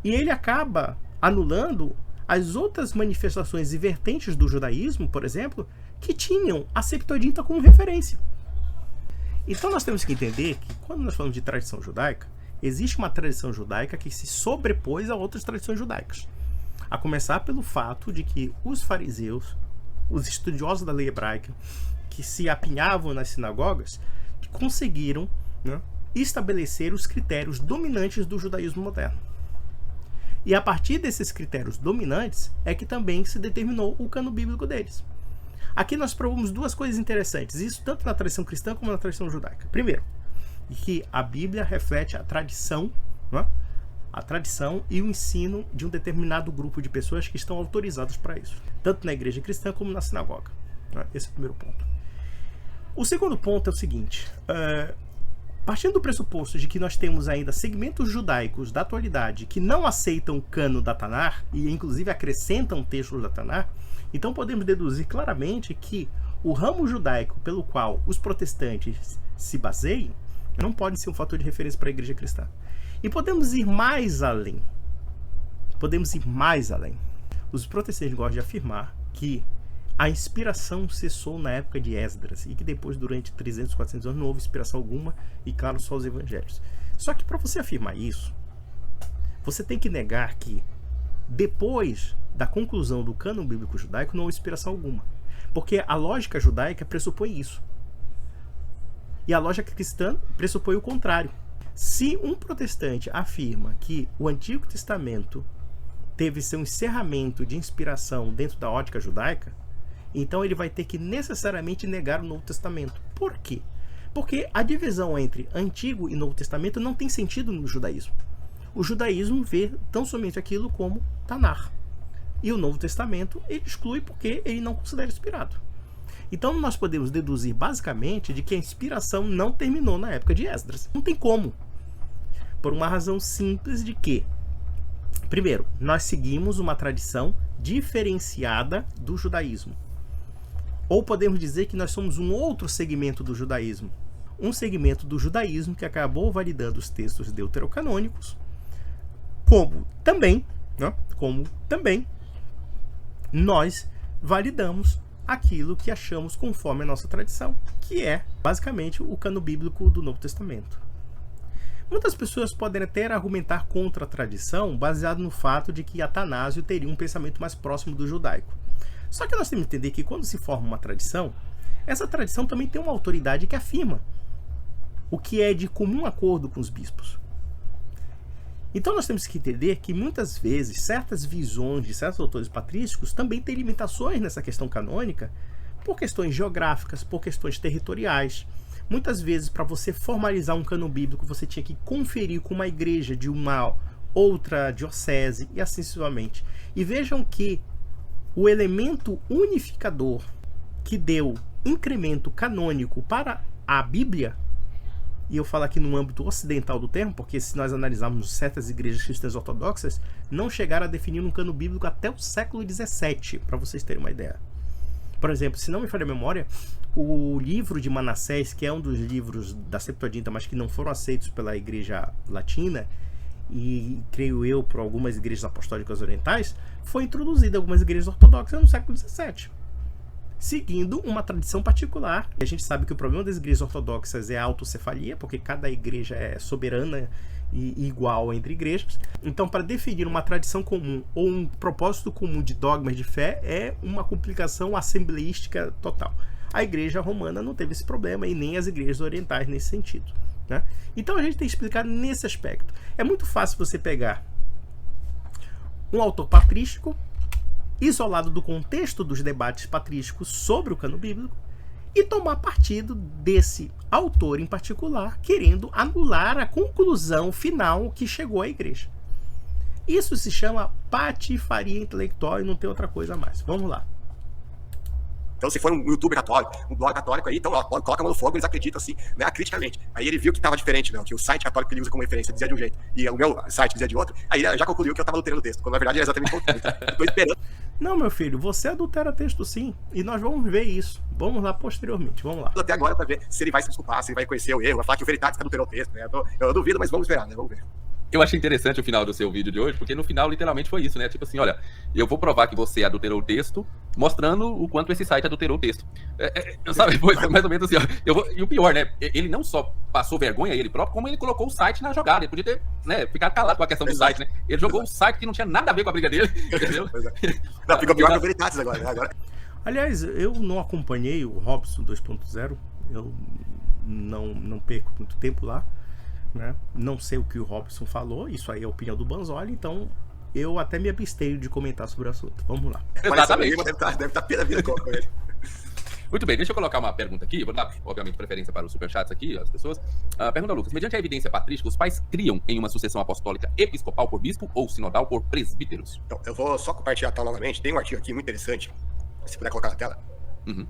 E ele acaba anulando as outras manifestações e vertentes do judaísmo, por exemplo, que tinham a Septuaginta como referência. Então nós temos que entender que quando nós falamos de tradição judaica, existe uma tradição judaica que se sobrepôs a outras tradições judaicas. A começar pelo fato de que os fariseus, os estudiosos da lei hebraica, que se apinhavam nas sinagogas, conseguiram, né, estabelecer os critérios dominantes do judaísmo moderno. E a partir desses critérios dominantes é que também se determinou o cano bíblico deles. Aqui nós provamos duas coisas interessantes, isso tanto na tradição cristã como na tradição judaica. Primeiro, que a Bíblia reflete a tradição, né? A tradição e o ensino de um determinado grupo de pessoas que estão autorizadas para isso, tanto na igreja cristã como na sinagoga, né? Esse é o primeiro ponto. O segundo ponto é o seguinte, partindo do pressuposto de que nós temos ainda segmentos judaicos da atualidade que não aceitam o cano da Tanar e inclusive acrescentam textos da Tanar, então podemos deduzir claramente que o ramo judaico pelo qual os protestantes se baseiam não pode ser um fator de referência para a igreja cristã. E podemos ir mais além. Os protestantes gostam de afirmar que a inspiração cessou na época de Esdras e que depois, durante 300, 400 anos, não houve inspiração alguma e, claro, só os evangelhos. Só que para você afirmar isso, você tem que negar que depois da conclusão do cânon bíblico judaico não houve inspiração alguma. Porque a lógica judaica pressupõe isso. E a lógica cristã pressupõe o contrário. Se um protestante afirma que o Antigo Testamento teve seu encerramento de inspiração dentro da ótica judaica, então ele vai ter que necessariamente negar o Novo Testamento. Por quê? Porque a divisão entre Antigo e Novo Testamento não tem sentido no judaísmo. O judaísmo vê tão somente aquilo como Tanar. E o Novo Testamento ele exclui porque ele não considera inspirado. Então nós podemos deduzir basicamente de que a inspiração não terminou na época de Esdras. Não tem como. Por uma razão simples de que, primeiro, nós seguimos uma tradição diferenciada do judaísmo. Ou podemos dizer que nós somos um outro segmento do judaísmo. Um segmento do judaísmo que acabou validando os textos deuterocanônicos, como também né? Como também nós validamos aquilo que achamos conforme a nossa tradição, que é basicamente o cano bíblico do Novo Testamento. Muitas pessoas podem até argumentar contra a tradição baseado no fato de que Atanásio teria um pensamento mais próximo do judaico. Só que nós temos que entender que quando se forma uma tradição, essa tradição também tem uma autoridade que afirma o que é de comum acordo com os bispos. Então nós temos que entender que muitas vezes certas visões de certos autores patrísticos também têm limitações nessa questão canônica por questões geográficas, por questões territoriais. Muitas vezes, para você formalizar um cano bíblico, você tinha que conferir com uma igreja de uma outra diocese e assim sucessivamente. E vejam que o elemento unificador que deu incremento canônico para a Bíblia, e eu falo aqui no âmbito ocidental do termo, porque se nós analisarmos certas igrejas cristãs ortodoxas, não chegaram a definir um cano bíblico até o século XVII, para vocês terem uma ideia. Por exemplo, se não me falha a memória, o livro de Manassés, que é um dos livros da Septuaginta, mas que não foram aceitos pela igreja latina, e creio eu por algumas igrejas apostólicas orientais, foi introduzido em algumas igrejas ortodoxas no século XVII, seguindo uma tradição particular. E a gente sabe que o problema das igrejas ortodoxas é a autocefalia, porque cada igreja é soberana e igual entre igrejas. Então, para definir uma tradição comum ou um propósito comum de dogmas de fé é uma complicação assembleística total. A igreja romana não teve esse problema e nem as igrejas orientais nesse sentido, né? Então a gente tem que explicar nesse aspecto. É muito fácil você pegar um autor patrístico isolado do contexto dos debates patrísticos sobre o cano bíblico e tomar partido desse autor em particular, querendo anular a conclusão final que chegou à igreja. Isso se chama patifaria intelectual e não tem outra coisa a mais. Vamos lá. Então, se for um youtuber católico, um blog católico aí, então, ó, coloca a mão no fogo, eles acreditam assim, né, criticamente. Aí ele viu que estava diferente, né, que o site católico que ele usa como referência dizia de um jeito e o meu site dizia de outro, aí ele já concluiu que eu estava adulterando o texto, quando na verdade é exatamente o contrário. Então, eu tô esperando. Não, meu filho, você adultera texto sim, e nós vamos ver isso. Vamos lá posteriormente, vamos lá. Até agora para ver se ele vai se desculpar, se ele vai conhecer o erro, vai falar que o Veritatis adulterou o texto, né, eu duvido, mas vamos esperar, né, vamos ver. Eu achei interessante o final do seu vídeo de hoje, porque no final literalmente foi isso, né? Tipo assim, olha, eu vou provar que você adulterou o texto, mostrando o quanto esse site adulterou o texto. Sabe, foi mais ou menos assim, ó. E o pior, né? Ele não só passou vergonha ele próprio, como ele colocou o site na jogada. Ele podia ter, né, ficado calado com a questão do site, né? Ele jogou um site que não tinha nada a ver com a briga dele, entendeu? Não, ficou pior que o Veritatis agora, né? Agora... Aliás, eu não acompanhei o Robson 2.0, eu não perco muito tempo lá. Né? Não sei o que o Robson falou, isso aí é a opinião do Banzoli, então eu até me abstenho de comentar sobre o assunto. Vamos lá. Exatamente. Deve estar pé da vida com ele. Muito bem, deixa eu colocar uma pergunta aqui, vou dar, obviamente, preferência para os superchats aqui, as pessoas. Pergunta, Lucas, mediante a evidência patrística, os pais criam em uma sucessão apostólica episcopal por bispo ou sinodal por presbíteros? Então, eu vou só compartilhar tal novamente, tem um artigo aqui muito interessante, se puder colocar na tela. Uhum.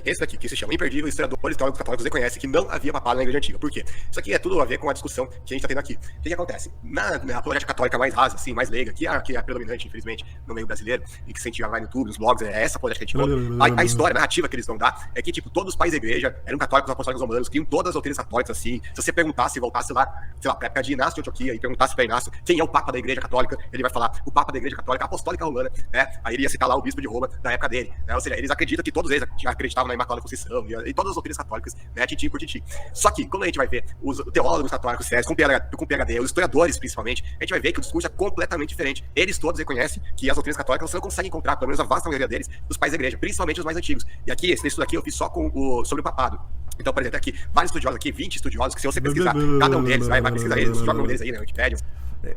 Esse daqui, que se chama Imperdível, historiadores teólogos católicos reconhecem que não havia papado na Igreja Antiga. Por quê? Isso aqui é tudo a ver com a discussão que a gente está tendo aqui. O que acontece? Na apologética católica mais rasa, assim, mais leiga, que é a predominante, infelizmente, no meio brasileiro, e que se a gente vai no YouTube, nos blogs, é essa apologética que a gente conta. A história, a narrativa que eles vão dar é que, tipo, todos os pais da igreja eram católicos apostólicos romanos, criam todas as doutrinas católicas, assim. Se você perguntasse, voltasse lá, sei lá, pra época de Inácio de Antioquia, e perguntasse pra Inácio quem é o Papa da Igreja Católica, ele vai falar o Papa da Igreja Católica Apostólica Romana, né? Aí ele ia citar lá o Bispo de Roma da época dele, né? Ou seja, eles acreditam que todos eles acreditavam na Imaculada Conceição, e todas as doutrinas católicas, né, tintim por tintim. Só que, quando a gente vai ver os teólogos católicos sérios, com PhD, os historiadores principalmente, a gente vai ver que o discurso é completamente diferente. Eles todos reconhecem que as doutrinas católicas você não consegue encontrar, pelo menos a vasta maioria deles, dos pais da igreja, principalmente os mais antigos. E aqui, esse estudo aqui eu fiz só sobre o papado. Então, por exemplo, aqui, vários estudiosos aqui, 20 estudiosos, que se você pesquisar cada um deles, vai pesquisar eles, joga um deles aí na Wikipedia.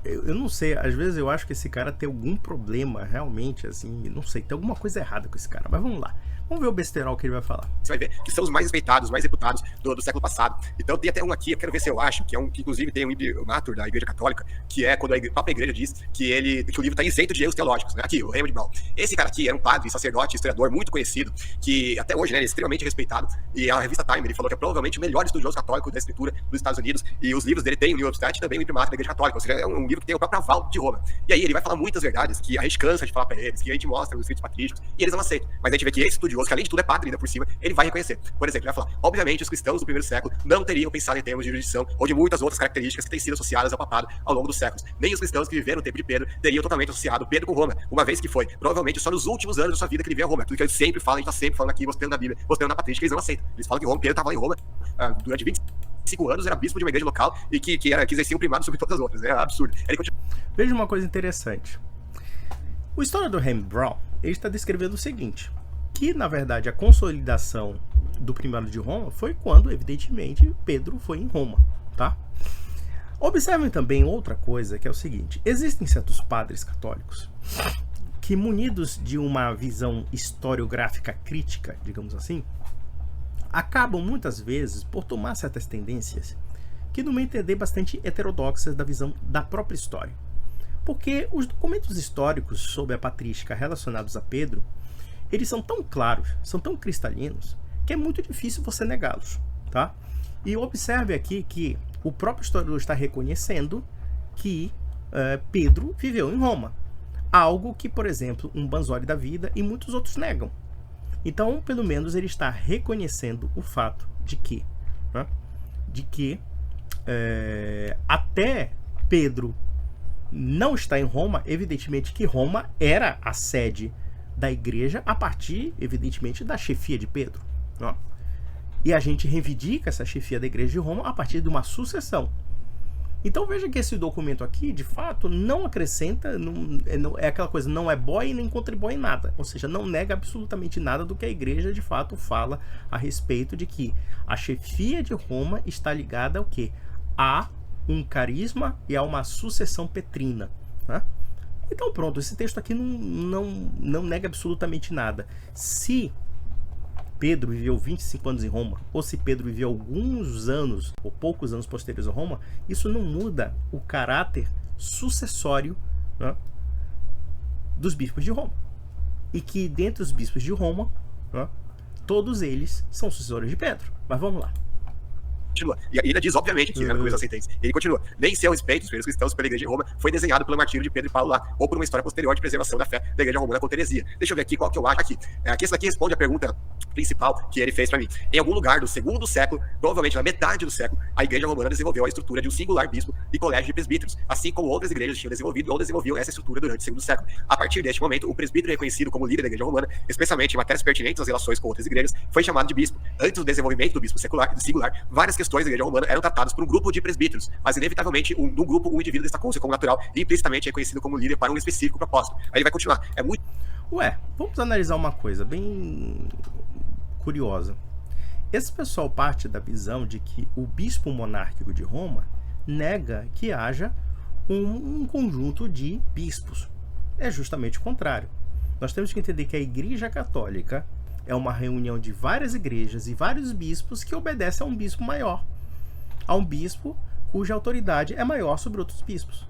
Eu não sei, às vezes eu acho que esse cara tem algum problema, realmente, assim, não sei, tem alguma coisa errada com esse cara, mas vamos lá. Vamos ver o besterol que ele vai falar. Você vai ver que são os mais respeitados, os mais reputados do século passado. Então tem até um aqui, eu quero ver se eu acho, que é um que inclusive tem um imprimatur da Igreja Católica, que é quando a própria igreja diz que o livro está isento de erros teológicos, né? Aqui, o Raymond Brown. Esse cara aqui era um padre, sacerdote, historiador muito conhecido, que até hoje, né, ele é extremamente respeitado. E a revista Time, ele falou que é provavelmente o melhor estudioso católico da escritura dos Estados Unidos, e os livros dele tem o New Obstat e também o imprimatur da Igreja Católica, ou seja, é um livro que tem o próprio aval de Roma. E aí ele vai falar muitas verdades que a gente cansa de falar para eles, que a gente mostra nos escritos patrísticos, e eles não aceitam. Mas a gente vê que esse estudioso estudioso, que além de tudo é padre ainda por cima, ele vai reconhecer. Por exemplo, ele vai falar, obviamente os cristãos do primeiro século não teriam pensado em termos de jurisdição ou de muitas outras características que têm sido associadas ao papado ao longo dos séculos. Nem os cristãos que viveram no tempo de Pedro teriam totalmente associado Pedro com Roma, uma vez que foi provavelmente só nos últimos anos da sua vida que ele veio a Roma. Tudo que eles sempre falam, a gente está sempre falando aqui, mostrando na Bíblia, mostrando na patrística, que eles não aceitam. Eles falam que Pedro estava lá em Roma durante 25 anos, era bispo de uma igreja local e que exercia um primado sobre todas as outras. É absurdo. Veja uma coisa interessante. O historiador Hamilton Brown, ele está descrevendo o seguinte, que na verdade a consolidação do primado de Roma foi quando, evidentemente, Pedro foi em Roma, tá? Observem também outra coisa, que é o seguinte, existem certos padres católicos que, munidos de uma visão historiográfica crítica, digamos assim, acabam muitas vezes por tomar certas tendências que, no meu entender, bastante heterodoxas da visão da própria história. Porque os documentos históricos sobre a patrística relacionados a Pedro, eles são tão claros, são tão cristalinos, que é muito difícil você negá-los, tá? E observe aqui que o próprio historiador está reconhecendo que Pedro viveu em Roma. Algo que, por exemplo, um Banzoli da vida e muitos outros negam. Então, pelo menos, ele está reconhecendo o fato de que, né, até Pedro não está em Roma, evidentemente que Roma era a sede da igreja a partir, evidentemente, da chefia de Pedro. Ó. E a gente reivindica essa chefia da igreja de Roma a partir de uma sucessão. Então veja que esse documento aqui, de fato, não acrescenta, é aquela coisa, não é boy nem contribui em nada. Ou seja, não nega absolutamente nada do que a igreja de fato fala a respeito de que a chefia de Roma está ligada ao quê? A um carisma e a uma sucessão petrina. Né? Então pronto, esse texto aqui não nega absolutamente nada. Se Pedro viveu 25 anos em Roma, ou se Pedro viveu alguns anos, ou poucos anos posteriores a Roma, isso não muda o caráter sucessório, né, dos bispos de Roma. E que dentre os bispos de Roma, né, todos eles são sucessores de Pedro. Mas vamos lá. Continua. E ainda diz, obviamente, que na começo da sentença. Ele continua. Nem seu respeito, os primeiros cristãos pela igreja de Roma, foi desenhado pelo martírio de Pedro e Paulo lá, ou por uma história posterior de preservação da fé da igreja romana contra heresia. Deixa eu ver aqui qual que eu acho aqui. Aqui, esse daqui responde a pergunta principal que ele fez para mim. Em algum lugar do segundo século, provavelmente na metade do século, a igreja romana desenvolveu a estrutura de um singular bispo e colégio de presbíteros, assim como outras igrejas tinham desenvolvido ou desenvolviam essa estrutura durante o segundo século. A partir deste momento, o presbítero reconhecido como líder da igreja romana, especialmente em matérias pertinentes às relações com outras igrejas, foi chamado de bispo. Antes do desenvolvimento do bispo singular, várias questões da igreja romana eram tratados por um grupo de presbíteros, mas inevitavelmente no grupo um indivíduo destacou-se como natural e implicitamente reconhecido como líder para um específico propósito. Aí ele vai continuar. É muito... Vamos analisar uma coisa bem curiosa. Esse pessoal parte da visão de que o bispo monárquico de Roma nega que haja um conjunto de bispos. É justamente o contrário. Nós temos que entender que a Igreja Católica é uma reunião de várias igrejas e vários bispos que obedecem a um bispo maior. A um bispo cuja autoridade é maior sobre outros bispos.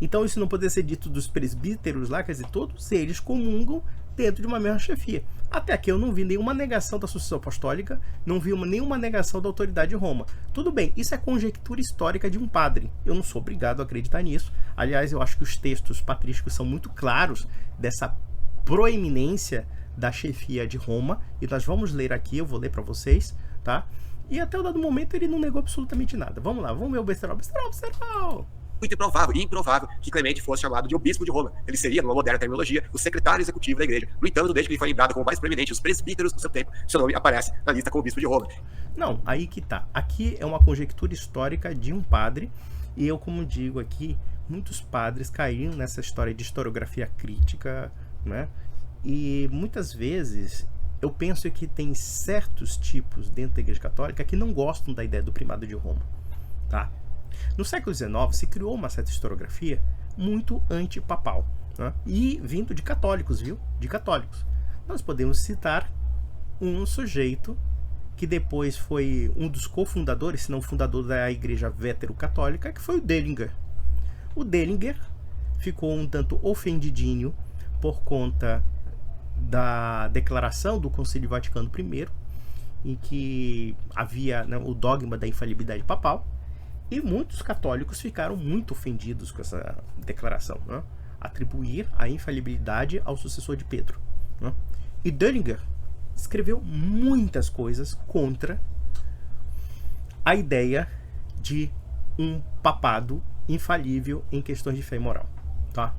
Então isso não poderia ser dito dos presbíteros lá, quer dizer, todos eles comungam dentro de uma mesma chefia. Até aqui eu não vi nenhuma negação da sucessão apostólica, não vi nenhuma negação da autoridade de Roma. Tudo bem, isso é conjectura histórica de um padre. Eu não sou obrigado a acreditar nisso. Aliás, eu acho que os textos patrísticos são muito claros dessa proeminência da chefia de Roma. E nós vamos ler aqui, eu vou ler para vocês, tá? E até o dado momento ele não negou absolutamente nada. Vamos lá, vamos ver o besterol. Muito improvável que Clemente fosse chamado de obispo de Roma. Ele seria, numa moderna terminologia, o secretário executivo da igreja. No entanto, desde que ele foi lembrado como mais proeminente os presbíteros do seu tempo, seu nome aparece na lista como bispo de Roma. Não, aí que tá. Aqui é uma conjectura histórica de um padre, e eu, como digo aqui, muitos padres caíram nessa história de historiografia crítica, né? E muitas vezes eu penso que tem certos tipos dentro da Igreja Católica que não gostam da ideia do primado de Roma, tá? No século XIX se criou uma certa historiografia muito antipapal, né? E vindo de católicos, viu? De católicos. Nós podemos citar um sujeito que depois foi um dos cofundadores, se não fundador da Igreja Vétero-Católica, que foi o Dellinger. O Dellinger ficou um tanto ofendidinho por conta da declaração do Concílio Vaticano I, em que havia, né, o dogma da infalibilidade papal, e muitos católicos ficaram muito ofendidos com essa declaração, né? Atribuir a infalibilidade ao sucessor de Pedro, né? E Dellinger escreveu muitas coisas contra a ideia de um papado infalível em questões de fé e moral, tá?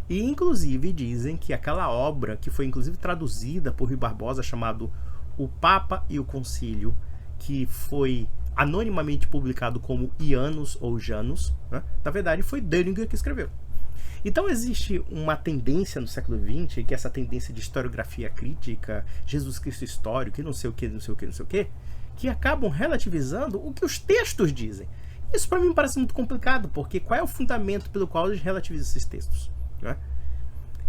E inclusive dizem que aquela obra, que foi inclusive traduzida por Rui Barbosa, chamado O Papa e o Concílio, que foi anonimamente publicado como Janus ou Janus, né? Na verdade foi Döllinger que escreveu. Então existe uma tendência no século XX, que é essa tendência de historiografia crítica, Jesus Cristo histórico, e não sei o que, não sei o que, não sei o que, que acabam relativizando o que os textos dizem. Isso para mim me parece muito complicado, porque qual é o fundamento pelo qual eles relativizam esses textos, né?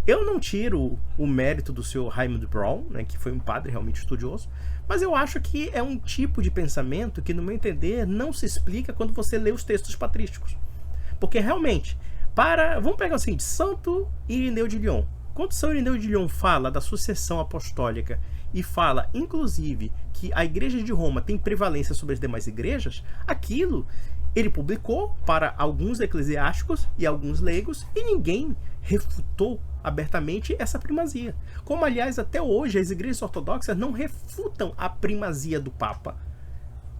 Eu não tiro o mérito do seu Raymond Brown, né, que foi um padre realmente estudioso, mas eu acho que é um tipo de pensamento que, no meu entender, não se explica quando você lê os textos patrísticos. Porque realmente, vamos pegar o seguinte, Santo Irineu de Lyon. Quando São Irineu de Lyon fala da sucessão apostólica e fala, inclusive, que a Igreja de Roma tem prevalência sobre as demais igrejas, aquilo ele publicou para alguns eclesiásticos e alguns leigos e ninguém refutou abertamente essa primazia. Como, aliás, até hoje as igrejas ortodoxas não refutam a primazia do Papa,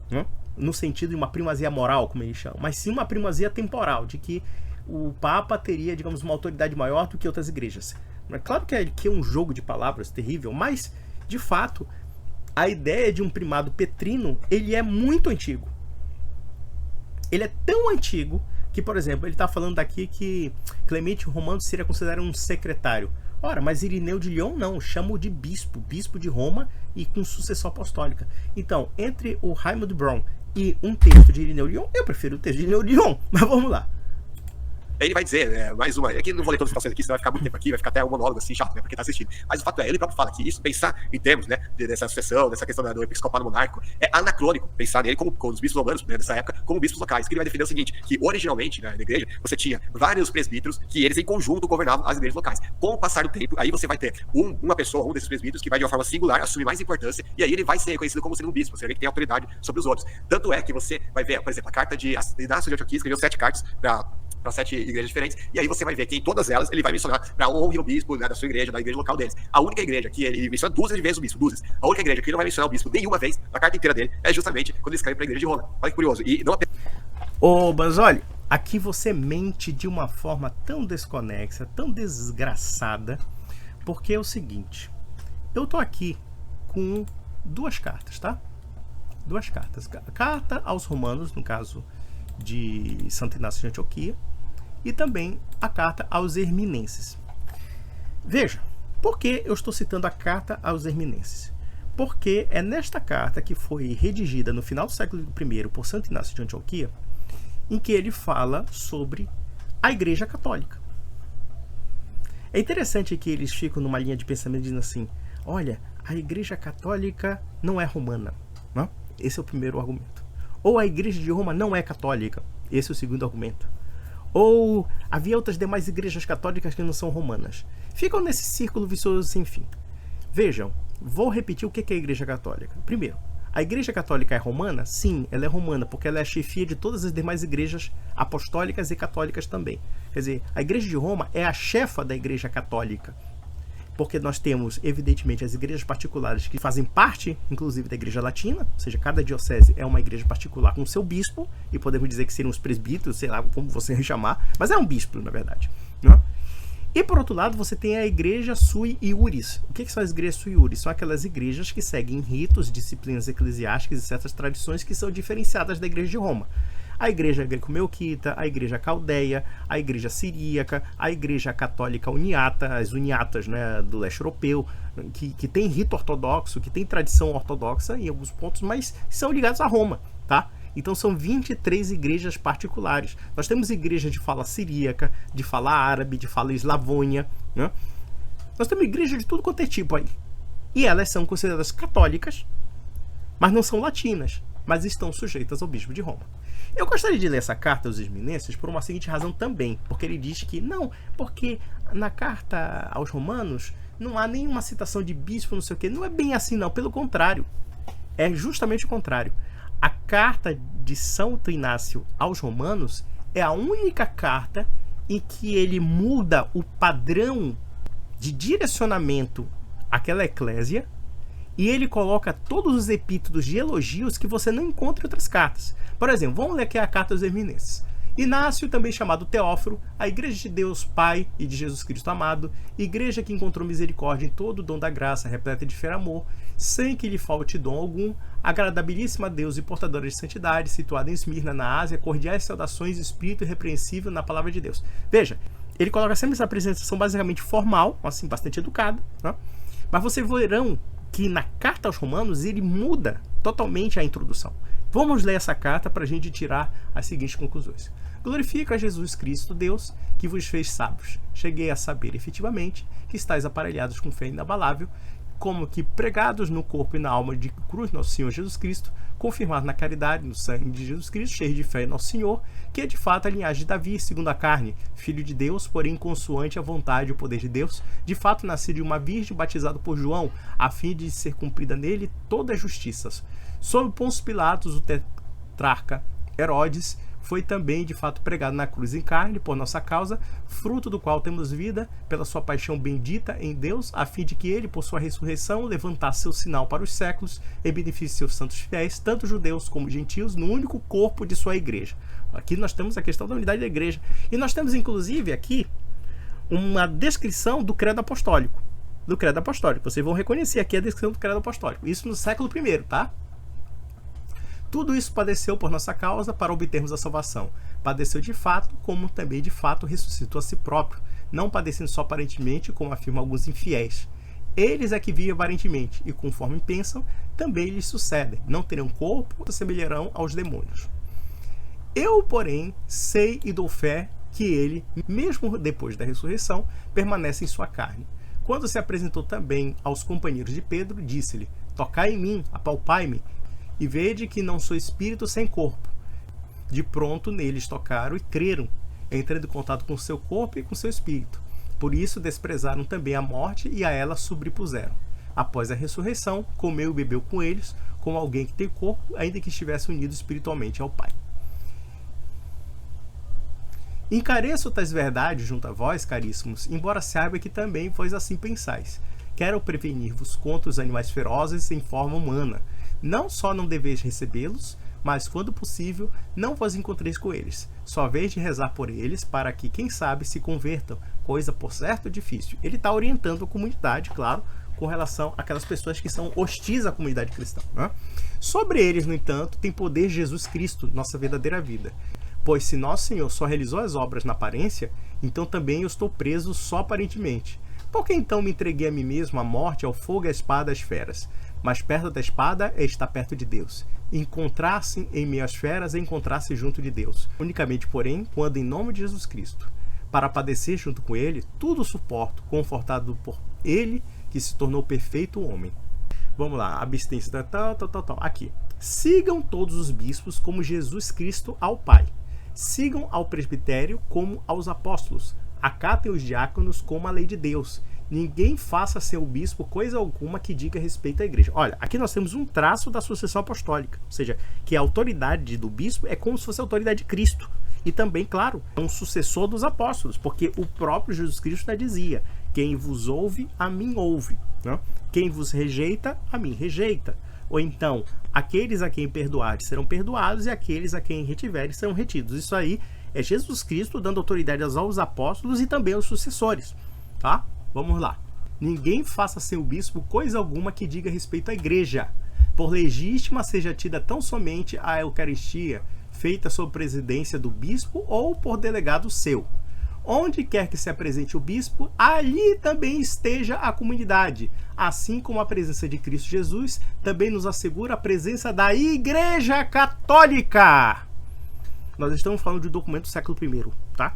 né? No sentido de uma primazia moral, como eles chamam, mas sim uma primazia temporal, de que o Papa teria, digamos, uma autoridade maior do que outras igrejas. É claro que é um jogo de palavras terrível, mas, de fato, a ideia de um primado petrino, ele é muito antigo. Ele é tão antigo que, por exemplo, ele está falando aqui que Clemente Romano seria considerado um secretário. Ora, mas Irineu de Lyon não, chama-o de bispo de Roma e com sucessão apostólica. Então, entre o Raymond Brown e um texto de Irineu de Lyon, eu prefiro o texto de Irineu de Lyon, mas vamos lá. Ele vai dizer, mais uma. Aqui não vou ler todos os processos aqui, senão vai ficar muito tempo aqui, vai ficar até um monólogo assim, chato, né? Porque tá assistindo. Mas o fato é, ele próprio fala que isso, pensar em termos, né, dessa sucessão, dessa questão do episcopado monárquico, é anacrônico pensar nele como os bispos romanos, né, dessa época, como bispos locais. Que ele vai defender o seguinte: que originalmente, né, na igreja, você tinha vários presbíteros que eles em conjunto governavam as igrejas locais. Com o passar do tempo, aí você vai ter uma pessoa, um desses presbíteros, que vai de uma forma singular assumir mais importância, e aí ele vai ser reconhecido como sendo um bispo, seja, que tem autoridade sobre os outros. Tanto é que você vai ver, por exemplo, a carta de Inácio de Antioquia escreveu 7 cartas para 7 igrejas diferentes, e aí você vai ver que em todas elas ele vai mencionar para honra o bispo, né, da sua igreja, da igreja local deles. A única igreja que ele menciona 12 vezes o bispo, 12. A única igreja que ele não vai mencionar o bispo nenhuma vez na carta inteira dele é justamente quando ele escreve para a igreja de Roma. Olha que curioso. E não Ô, Banzoli, aqui você mente de uma forma tão desconexa, tão desgraçada, porque é o seguinte, eu tô aqui com 2 cartas, tá? 2 cartas. A carta aos Romanos, no caso de Santo Inácio de Antioquia, e também a carta aos Herminenses. Veja, por que eu estou citando a carta aos Herminenses? Porque é nesta carta, que foi redigida no final do século I por Santo Inácio de Antioquia, em que ele fala sobre a Igreja Católica. É interessante que eles ficam numa linha de pensamento dizendo assim, olha, a Igreja Católica não é romana, não? Esse é o primeiro argumento. Ou a Igreja de Roma não é católica, esse é o segundo argumento. Ou havia outras demais igrejas católicas que não são romanas. Ficam nesse círculo vicioso sem fim. Vejam, vou repetir o que é a Igreja Católica. Primeiro, a Igreja Católica é romana? Sim, ela é romana, porque ela é a chefia de todas as demais igrejas apostólicas e católicas também. Quer dizer, a Igreja de Roma é a chefa da Igreja Católica. Porque nós temos, evidentemente, as igrejas particulares que fazem parte, inclusive, da Igreja Latina, ou seja, cada diocese é uma igreja particular com seu bispo, e podemos dizer que seriam os presbíteros, sei lá como você chamar, mas é um bispo, na verdade, né? E, por outro lado, você tem a Igreja Sui Iuris. O que são as igrejas Sui Iuris? São aquelas igrejas que seguem ritos, disciplinas eclesiásticas e certas tradições que são diferenciadas da Igreja de Roma. A Igreja Greco-Melquita, a Igreja Caldeia, a Igreja Siríaca, a Igreja Católica Uniata, as uniatas, né, do leste europeu, que tem rito ortodoxo, que tem tradição ortodoxa em alguns pontos, mas são ligados a Roma, tá? Então são 23 igrejas particulares. Nós temos igrejas de fala siríaca, de fala árabe, de fala eslavônia, né? Nós temos igrejas de tudo quanto é tipo aí. E elas são consideradas católicas, mas não são latinas, mas estão sujeitas ao bispo de Roma. Eu gostaria de ler essa carta aos Herminenses por uma seguinte razão também, porque ele diz que não, porque na carta aos Romanos não há nenhuma citação de bispo, não sei o que, não é bem assim não, pelo contrário, é justamente o contrário. A carta de Santo Inácio aos Romanos é a única carta em que ele muda o padrão de direcionamento àquela eclésia E ele coloca todos os epítetos de elogios que você não encontra em outras cartas. Por exemplo, vamos ler aqui a carta aos Eminenses. Inácio, também chamado Teófilo, a Igreja de Deus Pai e de Jesus Cristo amado, igreja que encontrou misericórdia em todo o dom da graça, repleta de fiel amor, sem que lhe falte dom algum, agradabilíssima a Deus e portadora de santidade, situada em Esmirna, na Ásia, cordiais saudações, espírito irrepreensível na palavra de Deus. Veja, ele coloca sempre essa apresentação basicamente formal, assim, bastante educada, né? Mas vocês verão que na carta aos Romanos ele muda totalmente a introdução. Vamos ler essa carta para a gente tirar as seguintes conclusões. Glorifica a Jesus Cristo, Deus, que vos fez sábios. Cheguei a saber efetivamente que estáis aparelhados com fé inabalável, como que pregados no corpo e na alma de cruz nosso Senhor Jesus Cristo, confirmados na caridade, no sangue de Jesus Cristo, cheios de fé em nosso Senhor, que é de fato a linhagem de Davi, segundo a carne, filho de Deus, porém consoante a vontade e o poder de Deus, de fato nascido de uma virgem, batizado por João, a fim de ser cumprida nele toda a justiça. Sob Pôncio Pilatos, o tetrarca Herodes, foi também de fato pregado na cruz em carne por nossa causa, fruto do qual temos vida pela sua paixão bendita em Deus, a fim de que ele, por sua ressurreição, levantasse seu sinal para os séculos em benefício de seus santos fiéis, tanto judeus como gentios, no único corpo de sua igreja. Aqui nós temos a questão da unidade da igreja. E nós temos inclusive aqui uma descrição do credo apostólico. Do credo apostólico. Vocês vão reconhecer aqui a descrição do credo apostólico. Isso no século I, tá? Tudo isso padeceu por nossa causa para obtermos a salvação. Padeceu de fato, como também de fato ressuscitou a si próprio, não padecendo só aparentemente, como afirmam alguns infiéis. Eles é que vivem aparentemente, e conforme pensam, também lhes sucedem. Não terão corpo, se semelharão aos demônios. Eu, porém, sei e dou fé que ele, mesmo depois da ressurreição, permanece em sua carne. Quando se apresentou também aos companheiros de Pedro, disse-lhe: tocai em mim, apalpai-me, e vede que não sou espírito sem corpo. De pronto neles tocaram e creram, entrando em contato com seu corpo e com seu espírito. Por isso desprezaram também a morte e a ela sobrepuseram. Após a ressurreição, comeu e bebeu com eles, como alguém que tem corpo, ainda que estivesse unido espiritualmente ao Pai. Encareço tais verdades junto a vós, caríssimos, embora saiba que também vós assim pensais. Quero prevenir-vos contra os animais ferozes em forma humana. Não só não deveis recebê-los, mas, quando possível, não vos encontreis com eles. Só vez de rezar por eles, para que, quem sabe, se convertam, coisa, por certo, difícil. Ele está orientando a comunidade, claro, com relação àquelas pessoas que são hostis à comunidade cristã, né? Sobre eles, no entanto, tem poder Jesus Cristo, nossa verdadeira vida. Pois se nosso Senhor só realizou as obras na aparência, então também eu estou preso só aparentemente. Por que então me entreguei a mim mesmo à morte, ao fogo, à espada, às feras? Mas perto da espada é estar perto de Deus. Encontrar-se em meio às feras é encontrar-se junto de Deus. Unicamente, porém, quando em nome de Jesus Cristo. Para padecer junto com ele, tudo suporto, confortado por ele, que se tornou perfeito homem. Vamos lá, abstência, tal. Aqui. Sigam todos os bispos como Jesus Cristo ao Pai. Sigam ao presbitério como aos apóstolos. Acatem os diáconos como a lei de Deus. Ninguém faça seu bispo coisa alguma que diga respeito à igreja. Olha, aqui nós temos um traço da sucessão apostólica. Ou seja, que a autoridade do bispo é como se fosse a autoridade de Cristo. E também, claro, é um sucessor dos apóstolos. Porque o próprio Jesus Cristo já dizia: quem vos ouve, a mim ouve. Né? Quem vos rejeita, a mim rejeita. Ou então, aqueles a quem perdoares serão perdoados e aqueles a quem retiveres serão retidos. Isso aí é Jesus Cristo dando autoridade aos apóstolos e também aos sucessores. Tá? Vamos lá. Ninguém faça seu bispo coisa alguma que diga respeito à igreja. Por legítima seja tida tão somente a Eucaristia, feita sob presidência do bispo ou por delegado seu. Onde quer que se apresente o bispo, ali também esteja a comunidade. Assim como a presença de Cristo Jesus também nos assegura a presença da Igreja Católica. Nós estamos falando de um documento do século I, tá?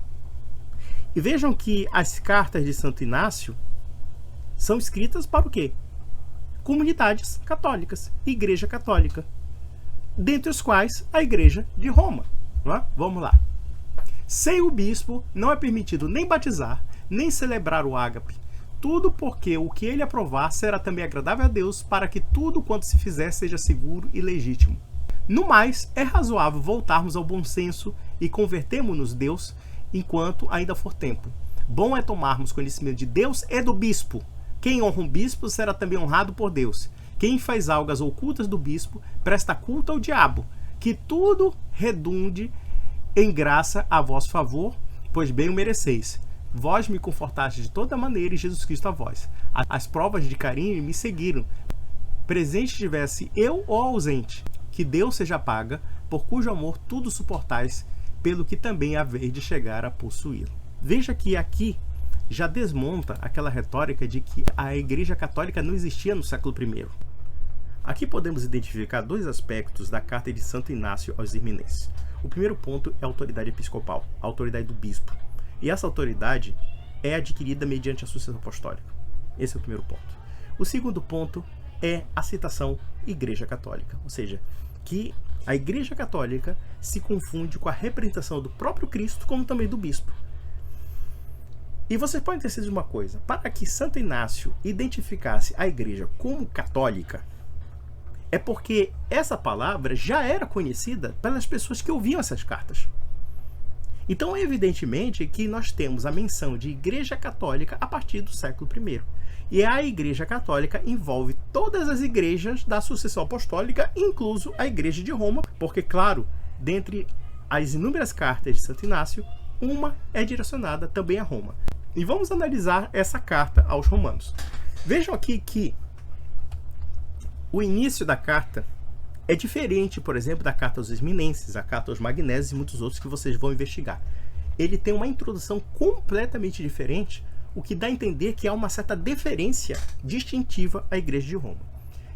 E vejam que as cartas de Santo Inácio são escritas para o quê? Comunidades católicas, Igreja Católica, dentre os quais a Igreja de Roma. Não é? Vamos lá. Sem o bispo não é permitido nem batizar, nem celebrar o ágape. Tudo porque o que ele aprovar será também agradável a Deus, para que tudo quanto se fizer seja seguro e legítimo. No mais, é razoável voltarmos ao bom senso e convertermos-nos Deus enquanto ainda for tempo. Bom é tomarmos conhecimento de Deus e do bispo. Quem honra um bispo será também honrado por Deus. Quem faz algo às ocultas do bispo, presta culto ao diabo. Que tudo redunde em graça a vosso favor, pois bem o mereceis. Vós me confortastes de toda maneira e Jesus Cristo a vós. As provas de carinho me seguiram. Presente estivesse eu ou ausente, que Deus seja paga, por cujo amor tudo suportais, pelo que também haveis de chegar a possuí-lo. Veja que aqui já desmonta aquela retórica de que a Igreja Católica não existia no século I. Aqui podemos identificar dois aspectos da carta de Santo Inácio aos Irminenses. O primeiro ponto é a autoridade episcopal, a autoridade do bispo. E essa autoridade é adquirida mediante a sucessão apostólica. Esse é o primeiro ponto. O segundo ponto é a citação Igreja Católica, ou seja, que a Igreja Católica se confunde com a representação do próprio Cristo, como também do bispo. E vocês podem ter sido uma coisa, para que Santo Inácio identificasse a Igreja como católica, é porque essa palavra já era conhecida pelas pessoas que ouviam essas cartas. Então, evidentemente que nós temos a menção de Igreja Católica a partir do século I. E a Igreja Católica envolve todas as igrejas da sucessão apostólica, incluso a Igreja de Roma, porque, claro, dentre as inúmeras cartas de Santo Inácio, uma é direcionada também a Roma. E vamos analisar essa carta aos romanos. Vejam aqui que o início da carta é diferente, por exemplo, da carta aos Esminenses, a carta aos Magnésios e muitos outros que vocês vão investigar. Ele tem uma introdução completamente diferente, o que dá a entender que há uma certa deferência distintiva à Igreja de Roma.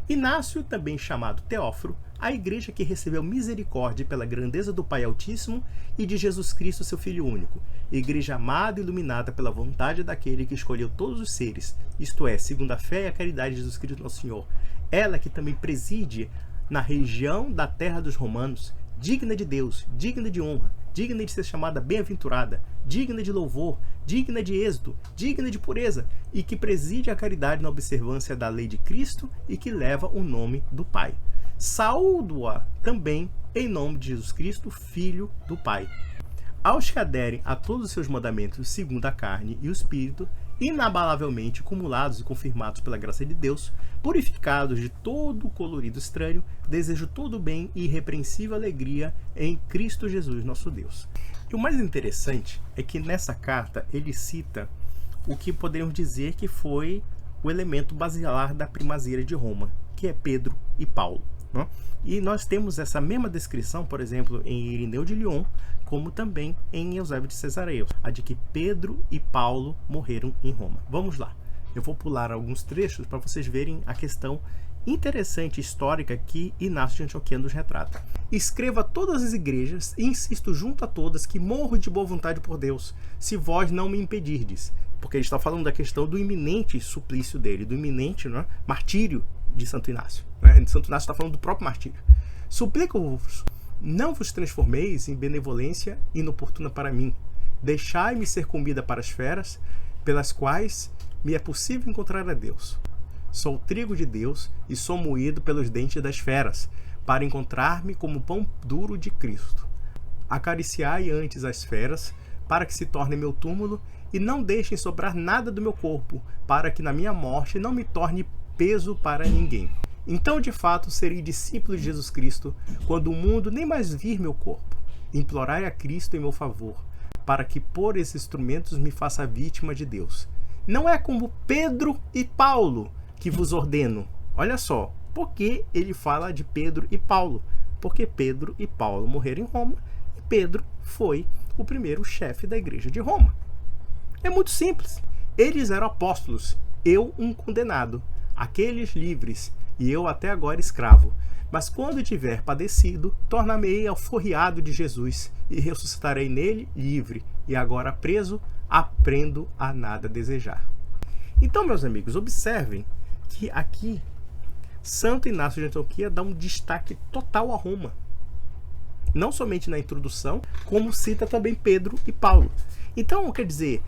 Inácio, também chamado Teófilo, a igreja que recebeu misericórdia pela grandeza do Pai Altíssimo e de Jesus Cristo, seu Filho único, igreja amada e iluminada pela vontade daquele que escolheu todos os seres, isto é, segundo a fé e a caridade de Jesus Cristo nosso Senhor. Ela que também preside na região da terra dos romanos, digna de Deus, digna de honra, digna de ser chamada bem-aventurada, digna de louvor, digna de êxito, digna de pureza, e que preside a caridade na observância da lei de Cristo e que leva o nome do Pai. Saúdo-a também em nome de Jesus Cristo, Filho do Pai. Aos que aderem a todos os seus mandamentos segundo a carne e o Espírito, inabalavelmente acumulados e confirmados pela graça de Deus, purificados de todo o colorido estranho, desejo todo o bem e irrepreensível alegria em Cristo Jesus, nosso Deus. E o mais interessante é que nessa carta ele cita o que podemos dizer que foi o elemento basilar da primazia de Roma, que é Pedro e Paulo. Né? E nós temos essa mesma descrição, por exemplo, em Irineu de Lyon, como também em Eusébio de Cesareia, a de que Pedro e Paulo morreram em Roma. Vamos lá. Eu vou pular alguns trechos para vocês verem a questão interessante histórica que Inácio de Antioquia nos retrata. Escreva a todas as igrejas e insisto junto a todas que morro de boa vontade por Deus, se vós não me impedirdes. Porque ele está falando da questão do iminente suplício dele, do iminente, né, martírio de Santo Inácio. Né? Santo Inácio está falando do próprio martírio. Suplico-vos, não vos transformeis em benevolência inoportuna para mim. Deixai-me ser comida para as feras, pelas quais me é possível encontrar a Deus. Sou trigo de Deus e sou moído pelos dentes das feras, para encontrar-me como pão duro de Cristo. Acariciai antes as feras, para que se tornem meu túmulo, e não deixem sobrar nada do meu corpo, para que na minha morte não me torne peso para ninguém. Então, de fato, serei discípulo de Jesus Cristo, quando o mundo nem mais vir meu corpo. Implorai a Cristo em meu favor, para que por esses instrumentos me faça vítima de Deus. Não é como Pedro e Paulo que vos ordeno. Olha só, por que ele fala de Pedro e Paulo? Porque Pedro e Paulo morreram em Roma e Pedro foi o primeiro chefe da igreja de Roma. É muito simples. Eles eram apóstolos, eu um condenado, aqueles livres e eu até agora escravo. Mas quando tiver padecido, tornar-me-ei alforriado de Jesus e ressuscitarei nele livre, e agora preso, aprendo a nada desejar. Então, meus amigos, observem que aqui Santo Inácio de Antioquia dá um destaque total a Roma. Não somente na introdução, como cita também Pedro e Paulo. Então, quer dizer,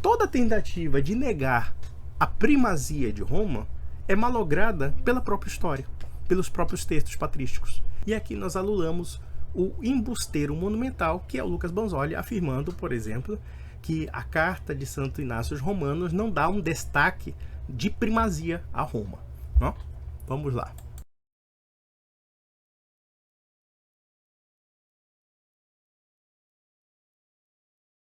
toda tentativa de negar a primazia de Roma é malograda pela própria história, pelos próprios textos patrísticos. E aqui nós alulamos o embusteiro monumental, que é o Lucas Banzoli, afirmando, por exemplo, que a carta de Santo Inácio aos Romanos não dá um destaque de primazia a Roma. Não? Vamos lá.